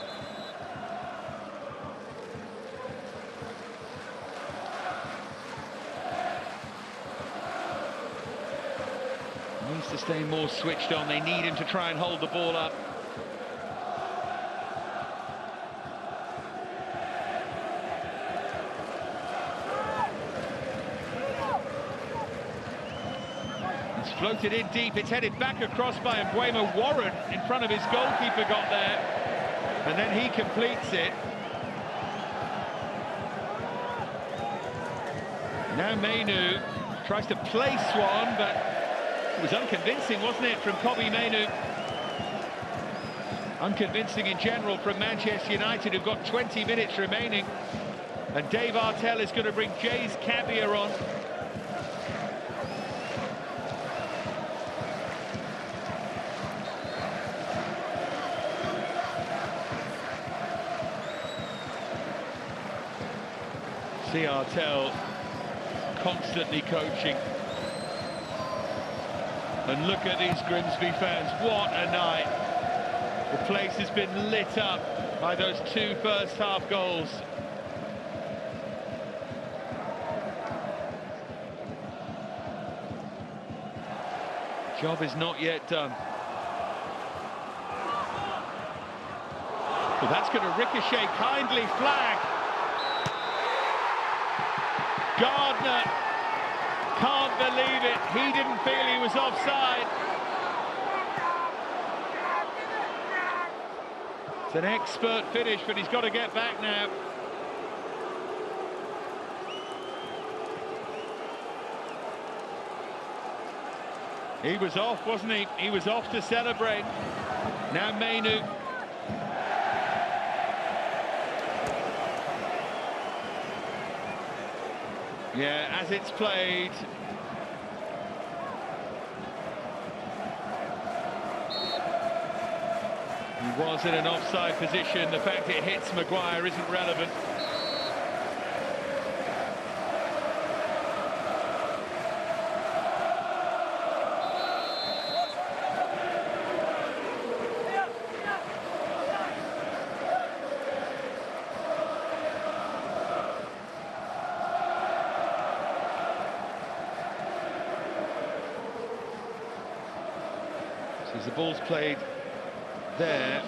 He needs to stay more switched on. They need him to try and hold the ball up. Floated in deep, it's headed back across by Mbuemo. Warren in front of his goalkeeper got there, and then he completes it. Now Mainu tries to place one, but it was unconvincing, wasn't it, from Kobbie Mainu? Unconvincing in general from Manchester United, who've got 20 minutes remaining. And Dave Artell is going to bring Jays Cabia on. See Artell constantly coaching. And look at these Grimsby fans, what a night. The place has been lit up by those two first-half goals. Job is not yet done. Well, that's going to ricochet, kindly flag. Gardner can't believe it. He didn't feel he was offside. It's an expert finish, but he's got to get back now. He was off, wasn't he? He was off to celebrate. Now Mainu. Yeah, as it's played. He was in an offside position. The fact it hits Maguire isn't relevant. As the ball's played there.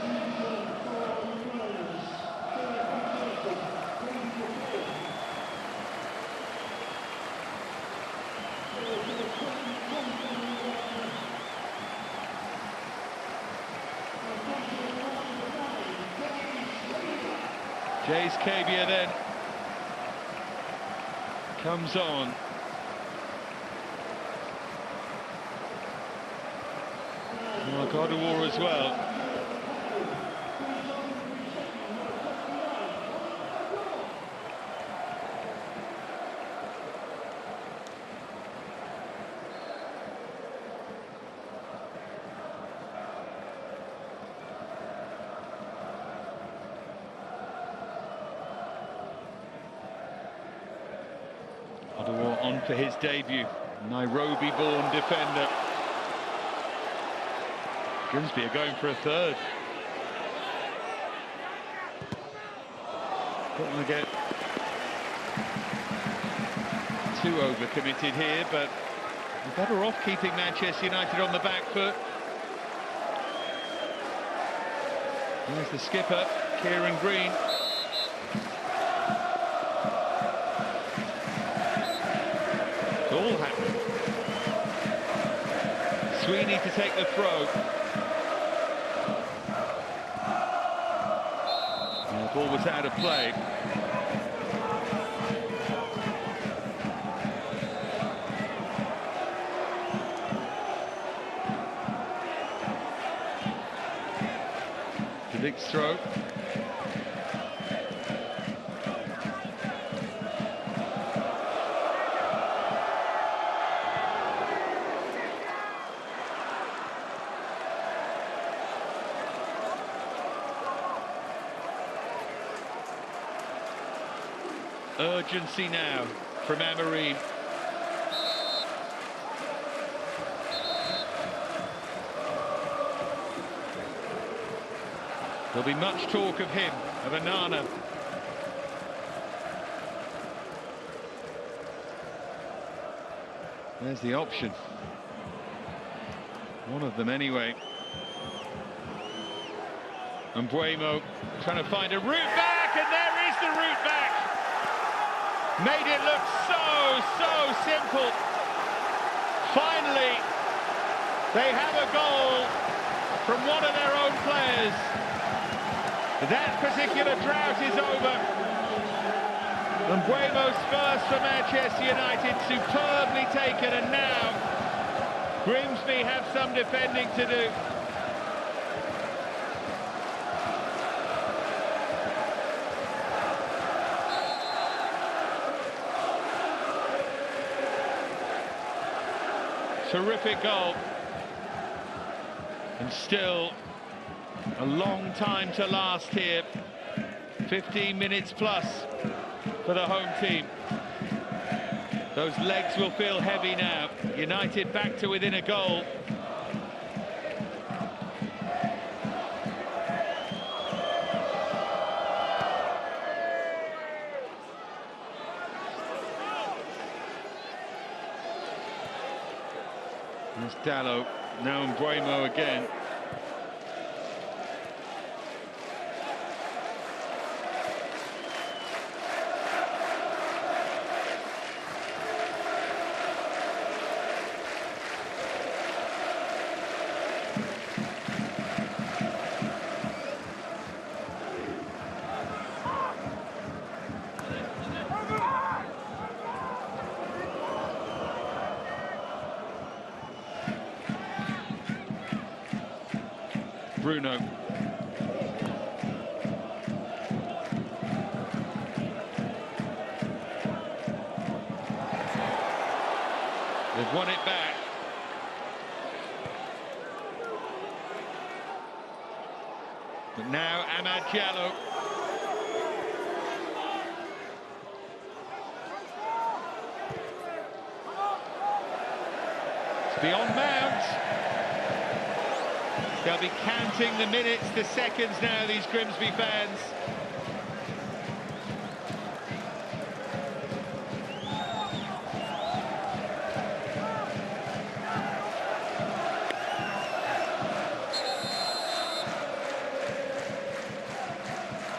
Jays Cavia then comes on. God of War as well. God of War on for his debut. Nairobi-born defender. Grimsby are going for a third. Don't want to get too overcommitted here, but we're better off keeping Manchester United on the back foot. There's the skipper, Kieran Green. It's all happened. Sweeney to take the throw. The ball was out of play. The big throw. Urgency now from Amorim. There'll be much talk of him, of Anana. There's the option. One of them anyway. And Mbuemo trying to find a route back, and there is the route back. Made it look so simple. Finally, they have a goal from one of their own players. That particular drought is over. And Mbuemo's first for Manchester United, superbly taken, and now Grimsby have some defending to do. Terrific goal, and still a long time to last here. 15 minutes plus for the home team. Those legs will feel heavy now. United back to within a goal. There's Dallo, now Mbuemo again. Bruno. They've won it back. But now Amad Diallo. It's beyond Mount. They'll be counting the minutes, the seconds now, these Grimsby fans.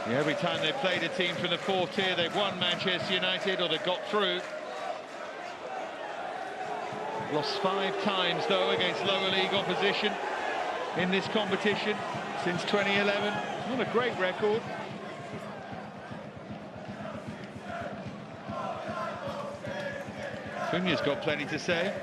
Yeah, every time they've played a team from the fourth tier, they've won Manchester United, or they've got through. Lost 5 times, though, against lower league opposition in this competition since 2011. Not a great record. Cunha's got plenty to say.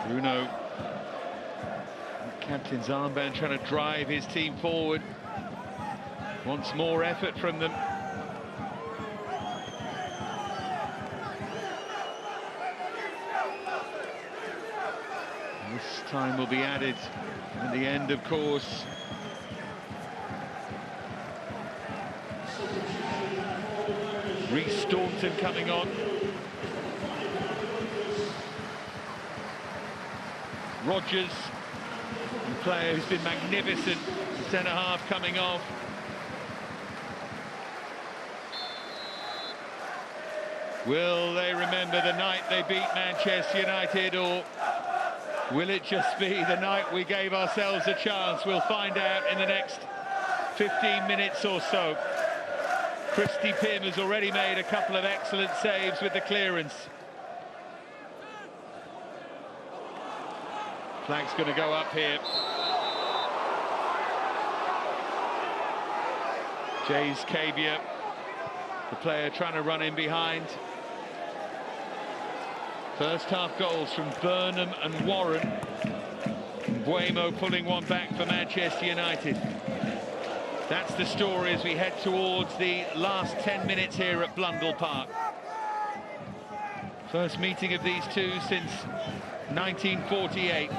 Bruno, captain's armband, trying to drive his team forward. Wants more effort from them. This time will be added at the end, of course. Rhys Staunton coming on. Rodgers, the player who's been magnificent, the centre-half coming off. Will they remember the night they beat Manchester United, or will it just be the night we gave ourselves a chance? We'll find out in the next 15 minutes or so. Christy Pym has already made a couple of excellent saves with the clearance. Flag's going to go up here. Jays Cavia, the player trying to run in behind. First half goals from Burnham and Warren. Buemo pulling one back for Manchester United. That's the story as we head towards the last 10 minutes here at Blundell Park. First meeting of these two since 1948.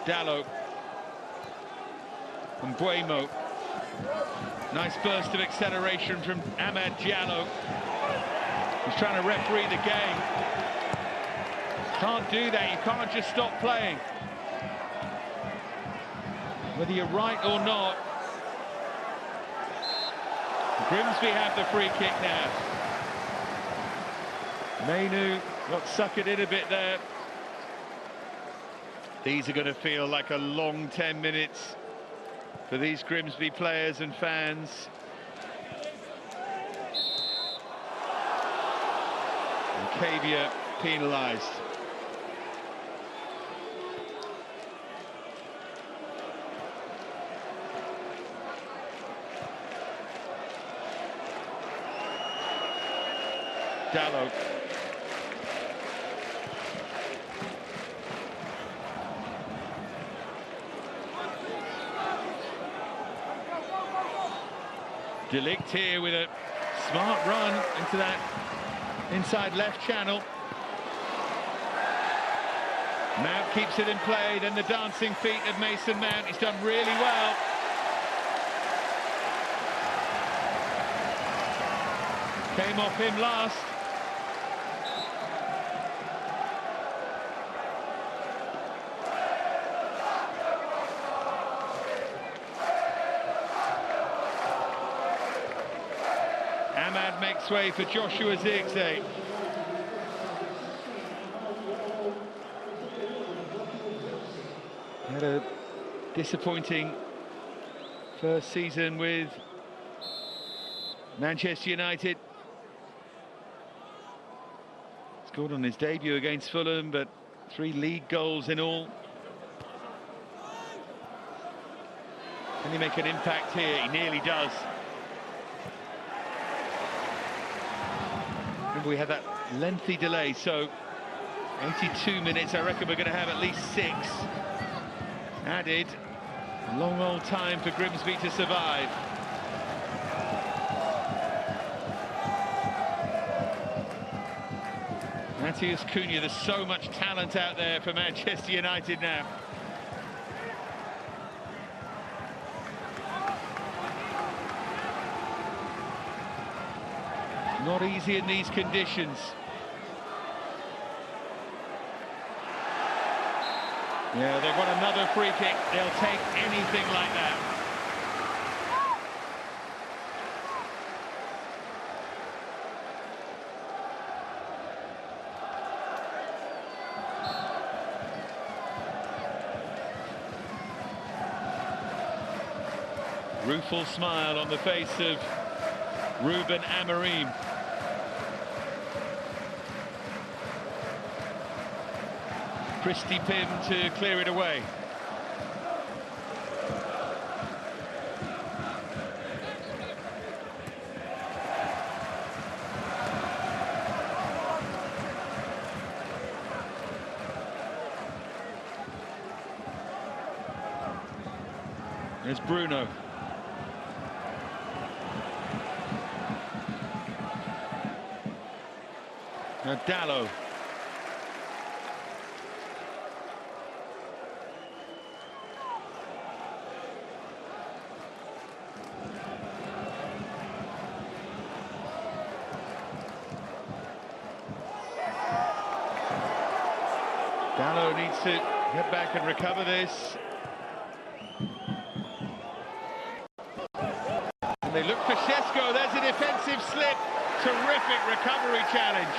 Dallo and Buemo. Nice burst of acceleration from Amad Diallo. He's trying to referee the game. Can't do that, you can't just stop playing. Whether you're right or not. Grimsby have the free kick now. Mainu got suckered in a bit there. These are going to feel like a long 10 minutes for these Grimsby players and fans. And Cavia penalised. Dallo. De Ligt here with a smart run into that inside left channel. Mount keeps it in play, then the dancing feet of Mason Mount. He's done really well. Came off him last. Amad makes way for Joshua Zirkzee. Had a disappointing first season with Manchester United. Scored on his debut against Fulham, but 3 league goals in all. Can he make an impact here? He nearly does. Remember, we had that lengthy delay, so 82 minutes. I reckon we're going to have at least 6 added. Long old time for Grimsby to survive. Matheus Cunha, there's so much talent out there for Manchester United now. Not easy in these conditions. Yeah, they've got another free kick. They'll take anything like that. Rueful smile on the face of Ruben Amorim. Christy Pym to clear it away. There's Bruno. Now Dallo. Dallo needs to get back and recover this. And they look for Šeško. There's a defensive slip. Terrific recovery challenge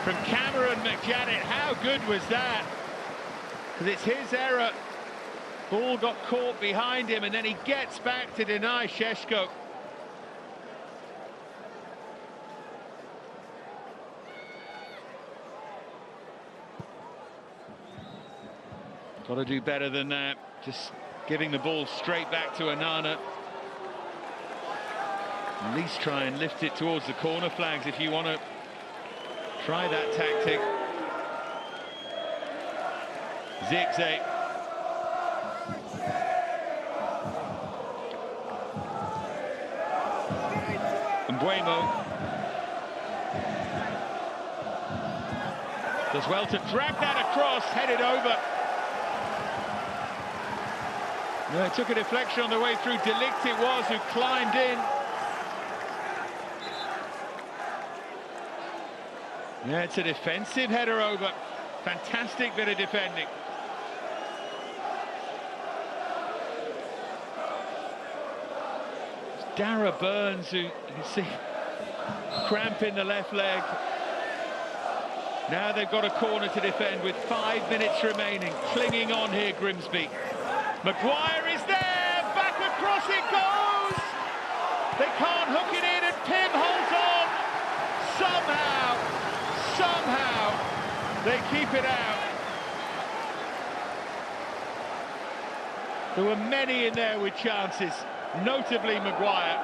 from Cameron McJanet. How good was that? Because it's his error. Ball got caught behind him and then he gets back to deny Šeško. Got to do better than that. Just giving the ball straight back to Anana. At least try and lift it towards the corner flags if you want to try that tactic. Zirkzee. Mbeumo. Does well to drag that across, headed over. No, it took a deflection on the way through. De Ligt it was who climbed in. Yeah, it's a defensive header over. Fantastic bit of defending. It's Dara Burns who, you can see, cramp in the left leg. Now they've got a corner to defend with 5 minutes remaining. Clinging on here, Grimsby. Maguire is there, back across it goes! They can't hook it in and Pym holds on! Somehow, they keep it out. There were many in there with chances, notably Maguire.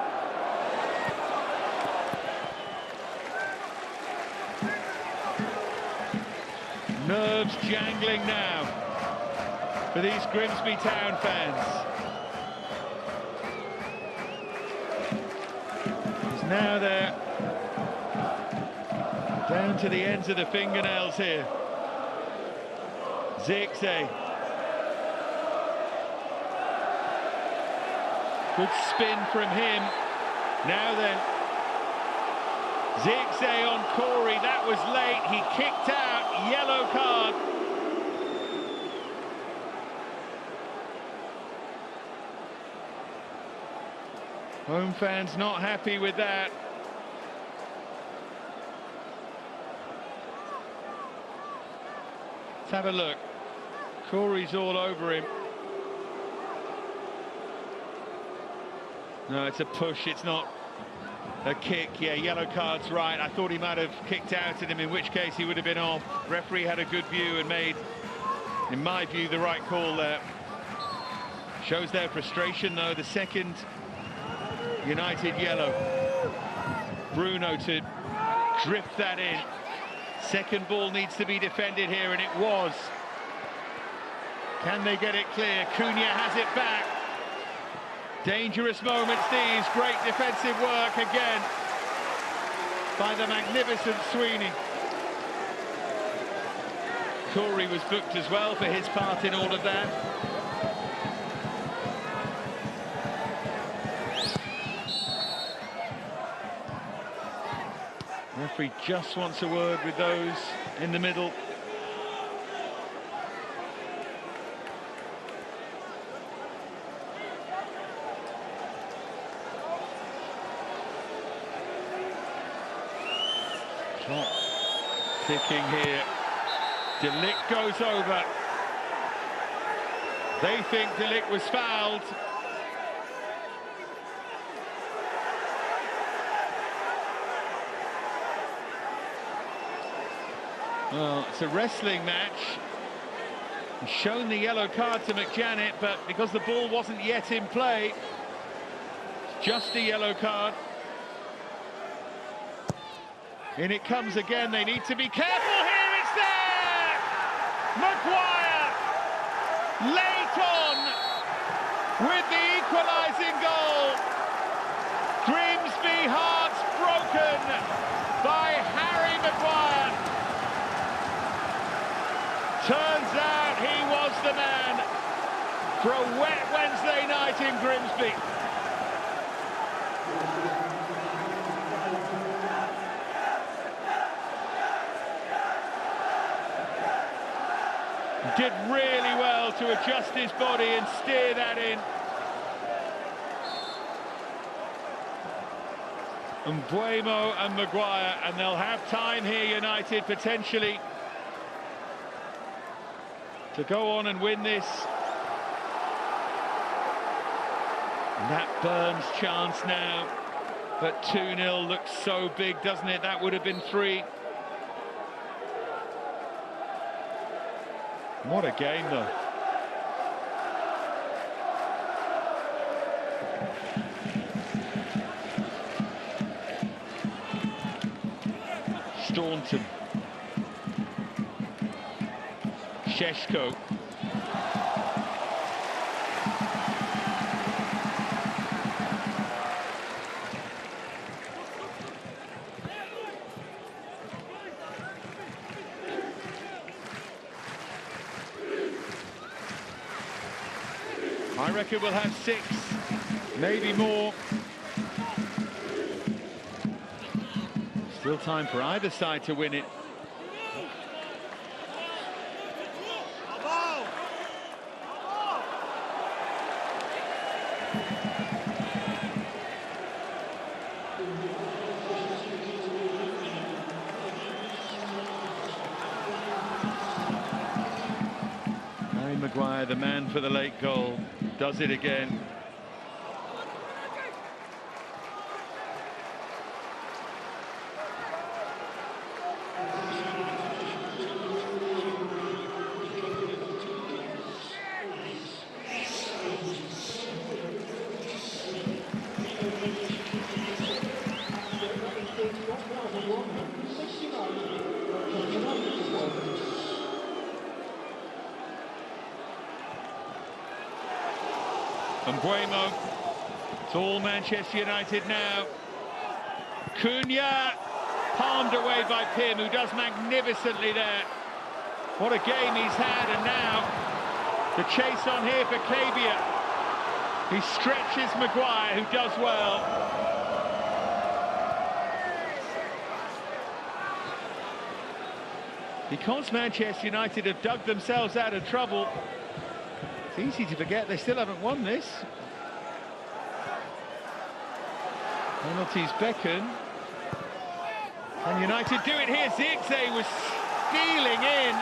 Nerves jangling now for these Grimsby Town fans. He's now there, down to the ends of the fingernails here. Zirkzee. Good spin from him. Now then, Zirkzee on Corey, that was late, he kicked out, yellow card. Home fans not happy with that. Let's have a look. Corey's all over him. No, it's a push, it's not a kick. Yeah, yellow card's right. I thought he might have kicked out at him, in which case he would have been off. Referee had a good view and made, in my view, the right call there. Shows their frustration, though. The second United yellow. Bruno to drift that in. Second ball needs to be defended here, and it was. Can they get it clear? Cunha has it back. Dangerous moments these. Great defensive work again by the magnificent Sweeney. Corey was booked as well for his part in all of that. Referee just wants a word with those in the middle. Clock ticking here. De Ligt goes over. They think De Ligt was fouled. Well, it's a wrestling match. He's shown the yellow card to McJanet, but because the ball wasn't yet in play, it's just a yellow card. In it comes again. They need to be careful here. It's there! Maguire late on with the equalising goal. Grimsby hearts broken by Harry Maguire. Turns out he was the man for a wet Wednesday night in Grimsby. Did really well to adjust his body and steer that in. And Mbeumo and Maguire, and they'll have time here, United, potentially, to go on and win this. And that Burns chance now, but 2-0 looks so big, doesn't it? That would have been 3. What a game, though. Staunton. Sheshko. I reckon we'll have 6, maybe more. Still time for either side to win it. Harry Maguire, the man for the late goal, does it again. Mbeumo, it's all Manchester United now. Cunha, palmed away by Pym, who does magnificently there. What a game he's had, and now the chase on here for Cabia. He stretches Maguire, who does well. Because Manchester United have dug themselves out of trouble, it's easy to forget they still haven't won this. Penalties beckon. And United do it here. Zirkzee was stealing in,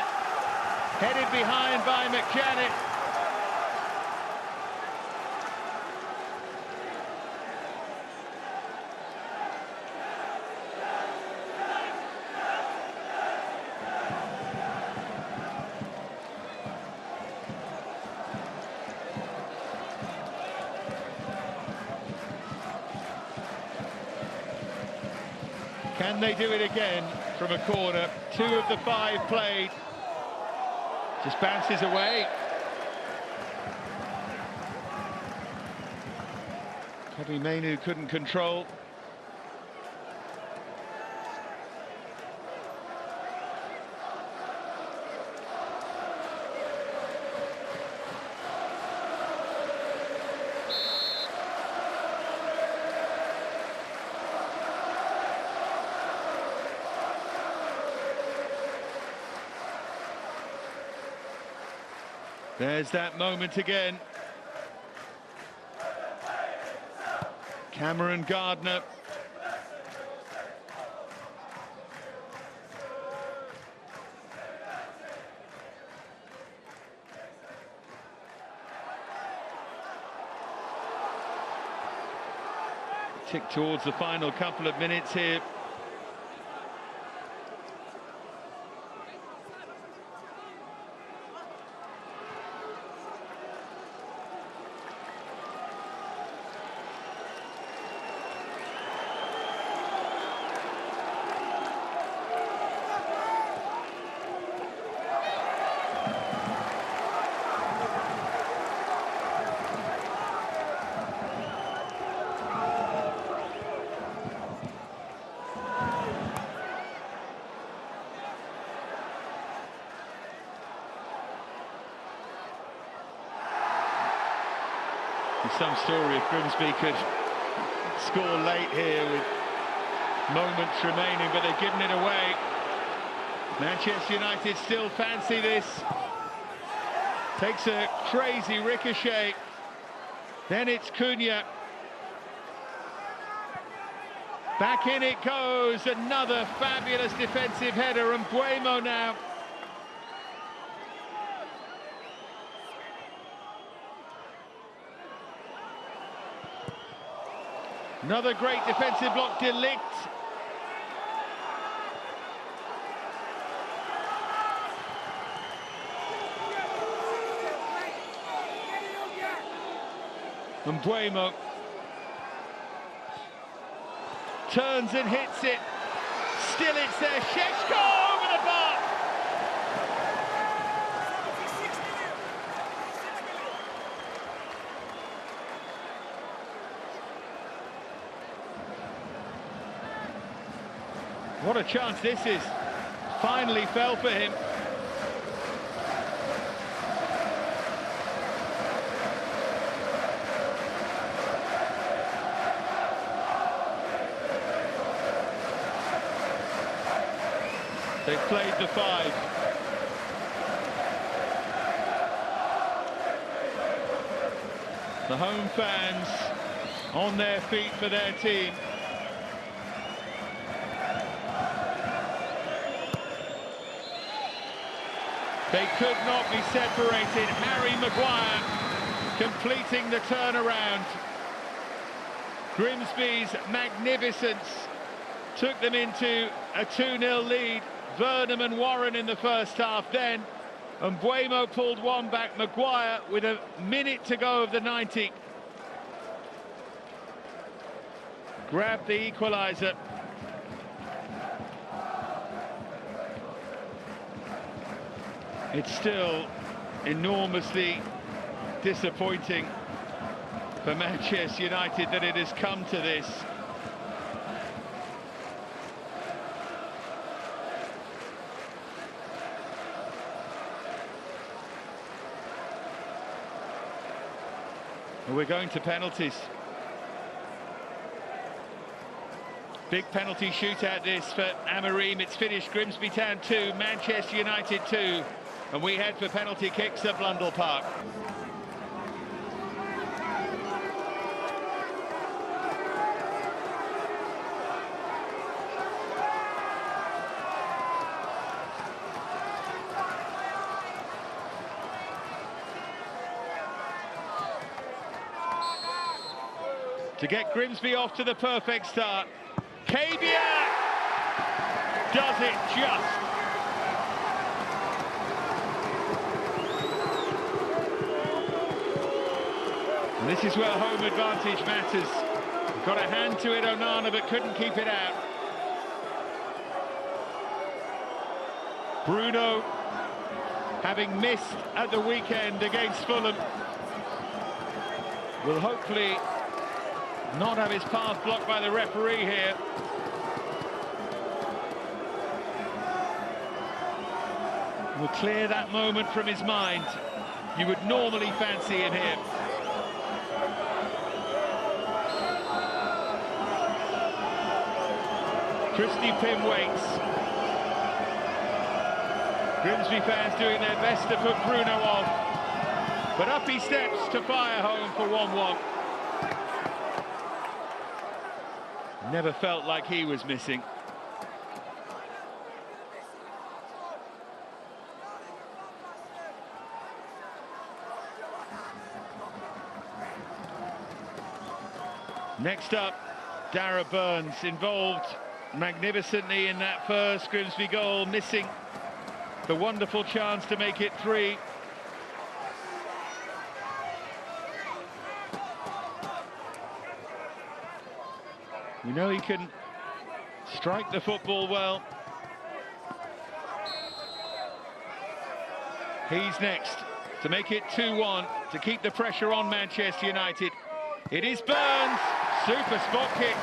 headed behind by McJanet. Can they do it again from a corner? 2 of the 5 played. Just bounces away. Kobbie Mainoo couldn't control. There's that moment again. Cameron Gardner. Tick towards the final couple of minutes here. Some story if Grimsby could score late here with moments remaining, but they've given it away. Manchester United still fancy this. Takes a crazy ricochet. Then it's Cunha. Back in it goes. Another fabulous defensive header, and Buemo now. Another great defensive block, De Ligt. And Buemo turns and hits it. Still it's there. Sheshko over the bar. What a chance this is. Finally fell for him. They've played the 5. The home fans on their feet for their team. They could not be separated. Harry Maguire completing the turnaround. Grimsby's magnificence took them into a 2-0 lead. Vernon and Warren in the first half then, and Buemo pulled one back. Maguire with a minute to go of the 90. Grabbed the equaliser. It's still enormously disappointing for Manchester United that it has come to this. We're going to penalties. Big penalty shootout this for Amorim. It's finished. Grimsby Town 2, Manchester United 2. And we head for penalty kicks at Blundell Park. To get Grimsby off to the perfect start. Kabia does it just. And this is where home advantage matters. Got a hand to it, Onana, but couldn't keep it out. Bruno, having missed at the weekend against Fulham, will hopefully not have his path blocked by the referee here. Will clear that moment from his mind. You would normally fancy him here. Christy Pym waits. Grimsby fans doing their best to put Bruno off. But up he steps to fire home for 1-1. Never felt like he was missing. Next up, Dara Burns involved magnificently in that first Grimsby goal, missing the wonderful chance to make it 3. You know he can strike the football well. He's next to make it 2-1, to keep the pressure on Manchester United. It is Burns, super spot kick.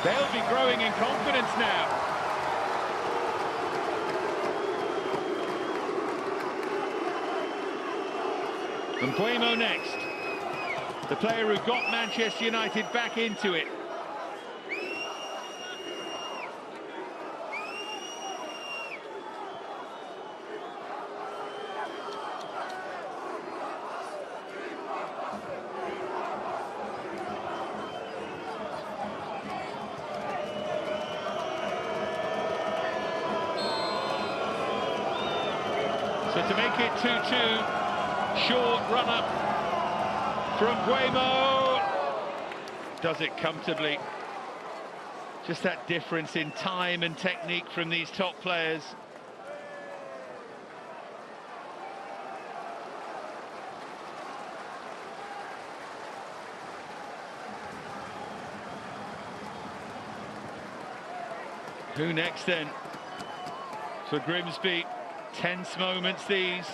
They'll be growing in confidence now. And Buemo next, the player who got Manchester United back into it. So to make it 2-2, short run-up from Buemo. Does it comfortably. Just that difference in time and technique from these top players. Who next then? For Grimsby, tense moments these.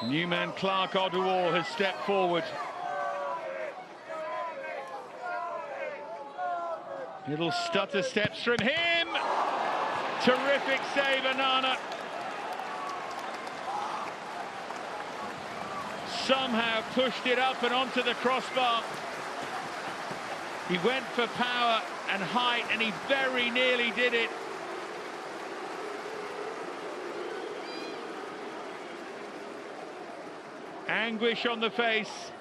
Newman Clark Oduor has stepped forward. Little stutter steps from him. Terrific save, Anana. Somehow pushed it up and onto the crossbar. He went for power and height, and he very nearly did it. Anguish on the face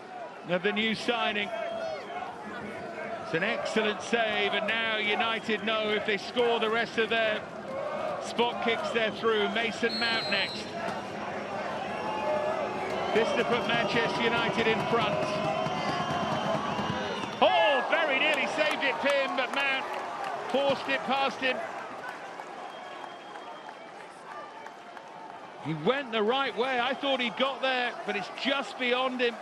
of the new signing. It's an excellent save, and now United know if they score the rest of their spot kicks, they're through. Mason Mount next. This to put Manchester United in front. Oh, very nearly saved it, Pim, but Mount forced it past him. He went the right way. I thought he got there, but it's just beyond him.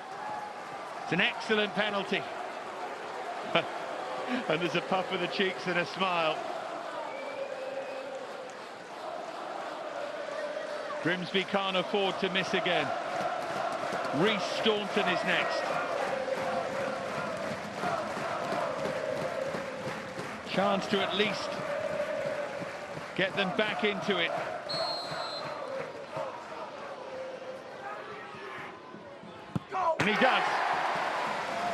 It's an excellent penalty. And there's a puff of the cheeks and a smile. Grimsby can't afford to miss again. Rhys Staunton is next. Chance to at least get them back into it. And he does.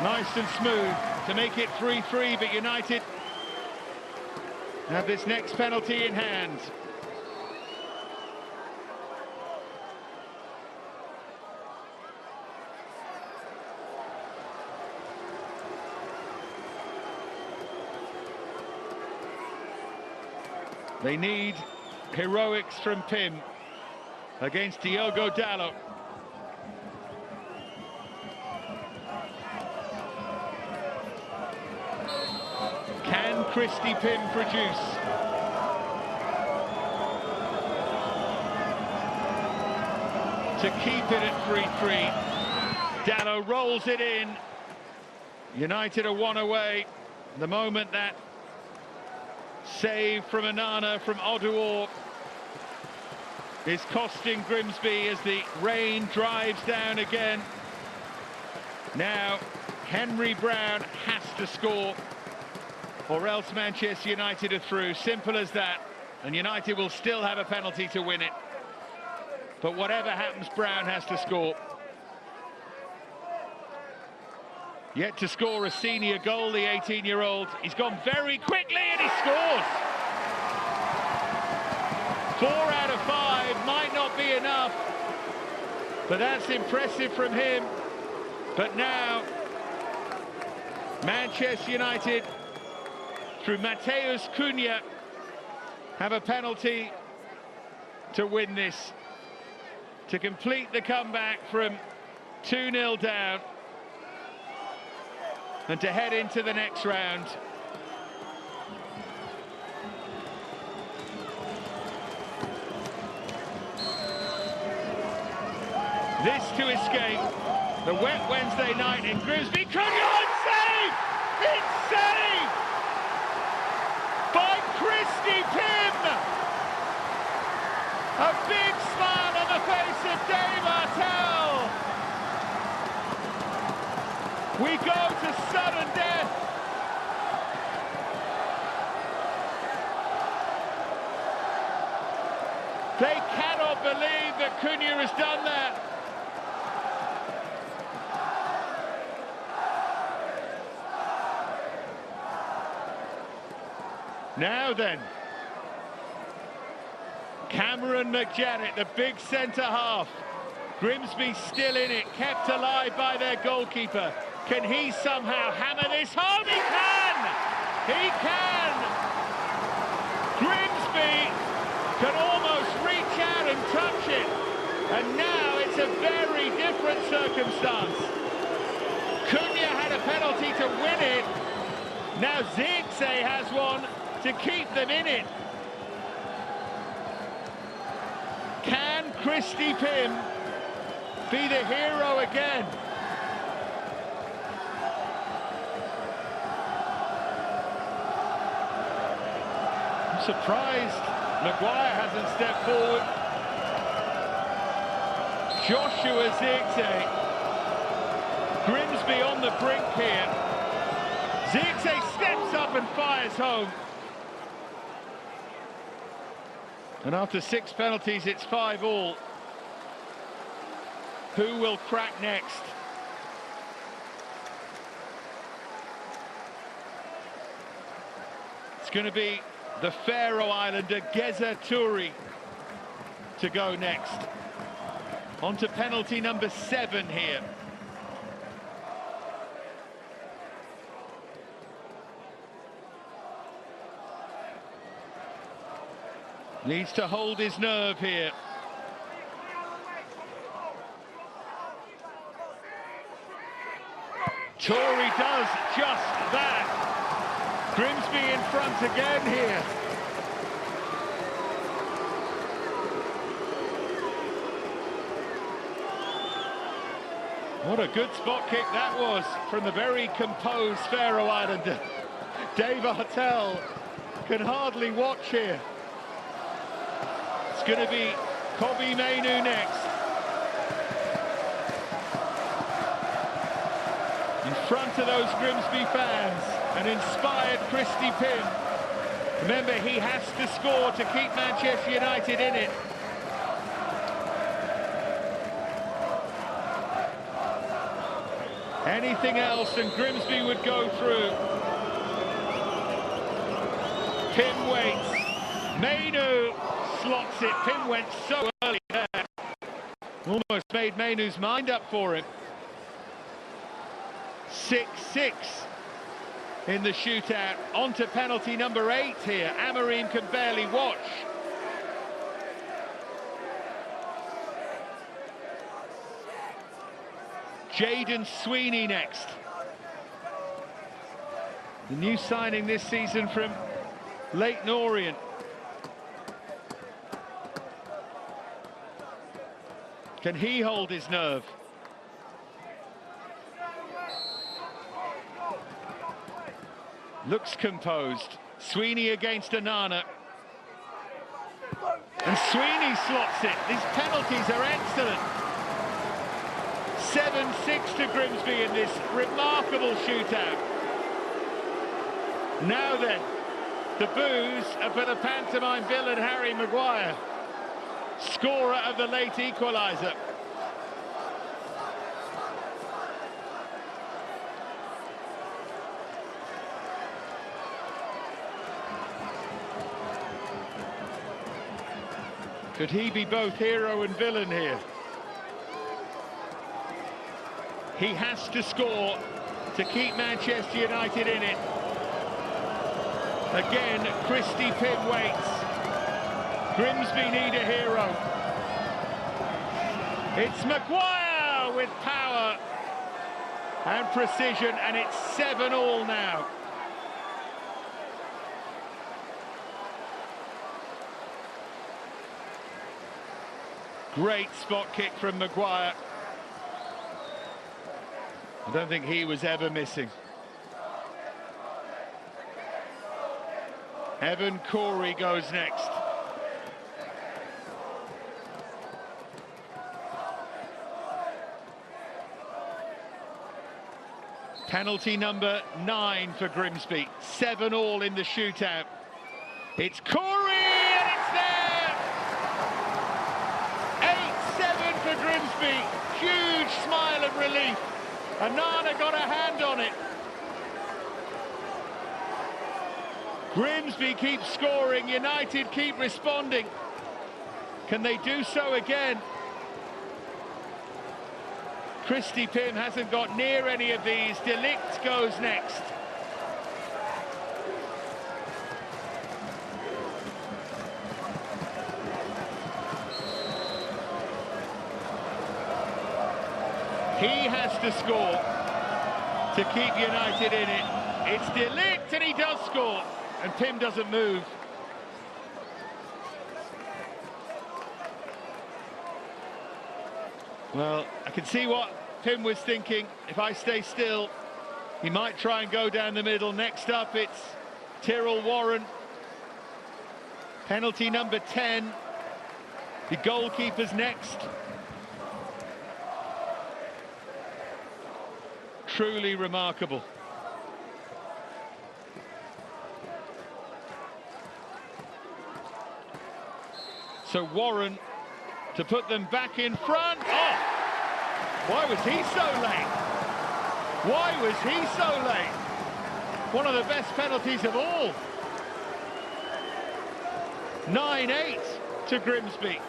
Nice and smooth to make it 3-3, but United have this next penalty in hand. They need heroics from Pim against Diogo Dalot. Can Christy Pim produce? To keep it at 3-3. Dalot rolls it in. United are one away. The moment that save from Anana from Oduor is costing Grimsby as the rain drives down again. Now Henry Brown has to score, or else Manchester United are through. Simple as that. And United will still have a penalty to win it. But whatever happens, Brown has to score. Yet to score a senior goal, the 18-year-old. He's gone very quickly and he scores. 4 out of 5 might not be enough, but that's impressive from him. But now Manchester United through Mateus Cunha, have a penalty to win this, to complete the comeback from 2-0 down and to head into the next round. This to escape the wet Wednesday night in Grimsby. Cunha, save! It's saved by Christy Pym! A big smile on the face of Dave Artell. We go to sudden death. They cannot believe that Cunha has done that. Now then, Cameron McJanet, the big centre-half. Grimsby still in it, kept alive by their goalkeeper. Can he somehow hammer this home? He can! He can! Grimsby can almost reach out and touch it. And now it's a very different circumstance. Cunha had a penalty to win it. Now Zirkzee has one to keep them in it. Can Christy Pym be the hero again? I'm surprised Maguire hasn't stepped forward. Joshua Zirkzee. Grimsby on the brink here. Zirkzee steps up and fires home. And after 6 penalties, it's 5-all. Who will crack next? It's going to be the Faroe Islander Geza Turi to go next. On to penalty number 7 here. Needs to hold his nerve here. Tory does just that. Grimsby in front again here. What a good spot kick that was from the very composed Faroe Islander. Dave Artell can hardly watch here. It's going to be Kobbie Mainoo next. In front of those Grimsby fans, an inspired Christy Pym. Remember, he has to score to keep Manchester United in it. Anything else and Grimsby would go through. Pym waits. Mainoo slots it. Pym went so early there. Almost made Mainoo's mind up for him. 6-6 in the shootout. On to penalty number 8 here. Amorim can barely watch. Jaden Sweeney next. The new signing this season from Leyton Orient. Can he hold his nerve? Looks composed. Sweeney against Anana. And Sweeney slots it. These penalties are excellent. 7-6 to Grimsby in this remarkable shootout. Now then, the boos are for the pantomime villain Harry Maguire, scorer of the late equaliser. Could he be both hero and villain here? He has to score to keep Manchester United in it. Again, Christy Pym waits. Grimsby need a hero. It's Maguire with power and precision, and it's 7-all now. Great spot kick from Maguire. I don't think he was ever missing. Evan Corey goes next. Penalty number 9 for Grimsby. 7-all in the shootout. It's Corey, and it's there! 8-7 for Grimsby. Huge smile of relief. Anana got a hand on it. Grimsby keep scoring, United keep responding. Can they do so again? Christy Pym hasn't got near any of these. De Ligt goes next. He has to score to keep United in it. It's De Ligt, and he does score. And Pym doesn't move. Well, I can see what Pym was thinking. If I stay still, he might try and go down the middle. Next up, it's Tyrrell Warren. Penalty number 10. The goalkeeper's next. Truly remarkable. So Warren to put them back in front. Oh! Why was he so late? Why was he so late? One of the best penalties of all. 9-8 to Grimsby.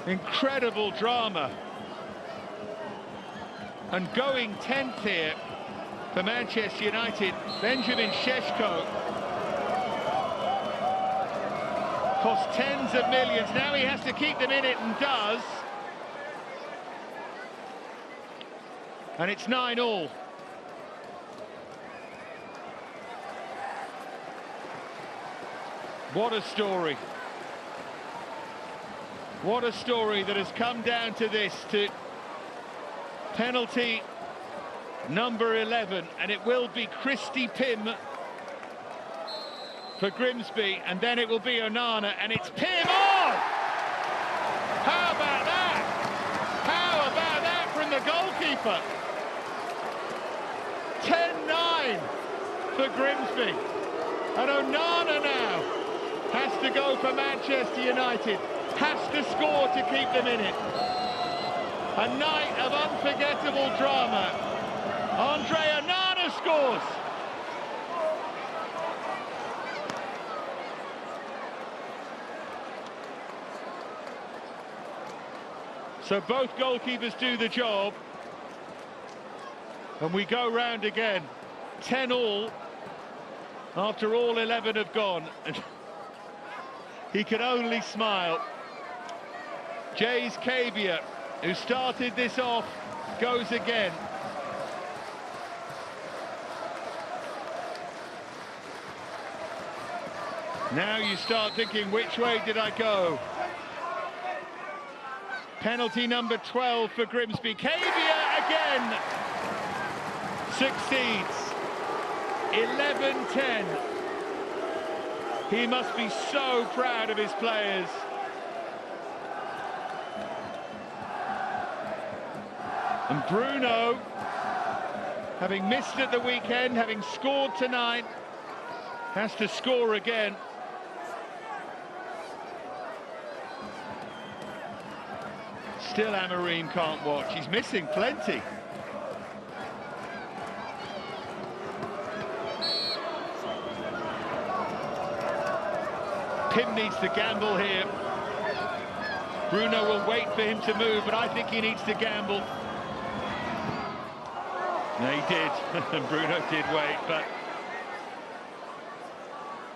Incredible drama. And going 10th here for Manchester United, Benjamin Šeško. Cost tens of millions. Now he has to keep them in it, and does. And it's 9-all. What a story. What a story that has come down to this, to penalty number 11, and it will be Christy Pym for Grimsby, and then it will be Onana, and it's Pym. Oh! How about that? How about that from the goalkeeper? 10-9 for Grimsby, and Onana now has to go for Manchester United, has to score to keep them in it. A night of unforgettable drama. Andre Onana scores. So both goalkeepers do the job. And we go round again. 10-all after all 11 have gone. And he can only smile. Jays Cabia, who started this off, goes again. Now you start thinking, which way did I go? Penalty number 12 for Grimsby. Cabia again succeeds. 11-10. He must be so proud of his players. And Bruno, having missed at the weekend, having scored tonight, has to score again. Still Amorim can't watch, he's missing plenty. Pym needs to gamble here. Bruno will wait for him to move, but I think he needs to gamble. No, he did, and Bruno did wait, but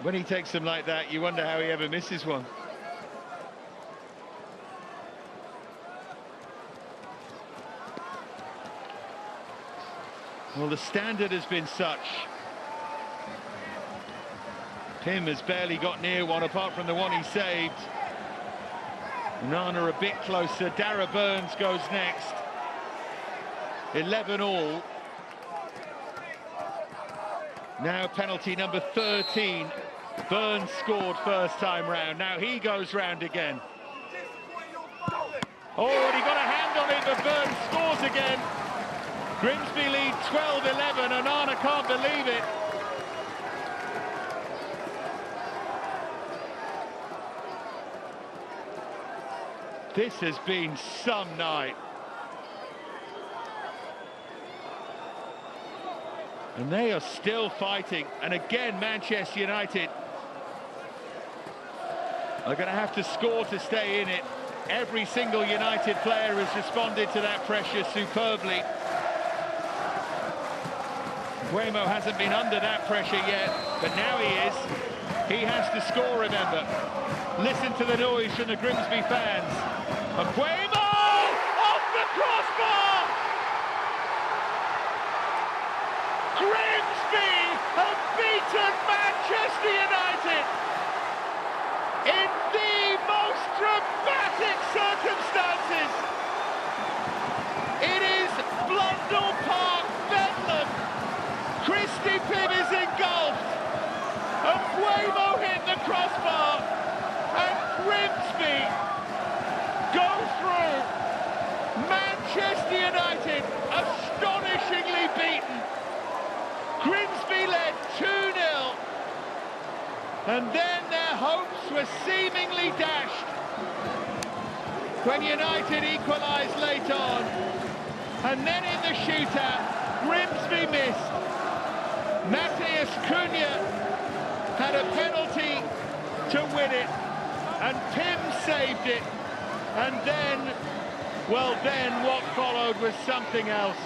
when he takes them like that, you wonder how he ever misses one. Well, the standard has been such. Pim has barely got near one, apart from the one he saved. Nana a bit closer. Dara Burns goes next. 11 all. Now penalty number 13. Burns scored first time round. Now he goes round again. Oh, and he got a hand on it, but Burns scores again. Grimsby lead 12-11, and Nana can't believe it. This has been some night. And they are still fighting. And again, Manchester United are going to have to score to stay in it. Every single United player has responded to that pressure superbly. Guemo hasn't been under that pressure yet, but now he is. He has to score, remember. Listen to the noise from the Grimsby fans. And Guemo off the crossbar! Grimsby have beaten Manchester United in the most dramatic circumstances. It is Blundell Park, Bedlam. Christy Pym is engulfed, and Guemo hit the crossbar, and Grimsby go through. Manchester United astonishingly beaten. Grimsby led 2-0, and then their hopes were seemingly dashed when United equalised late on, and then in the shootout, Grimsby missed. Matheus Cunha had a penalty to win it, and Pym saved it, and then, well then, what followed was something else.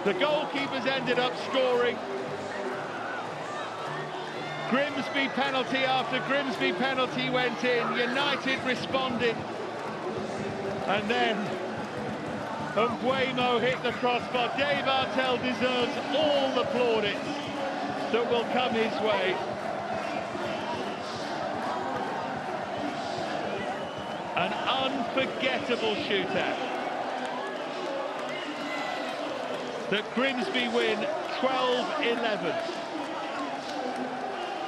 The goalkeepers ended up scoring. Grimsby penalty after Grimsby penalty went in. United responded. And then Guemo hit the crossbar. Dave Artell deserves all the plaudits that will come his way. An unforgettable shootout. That Grimsby win 12-11.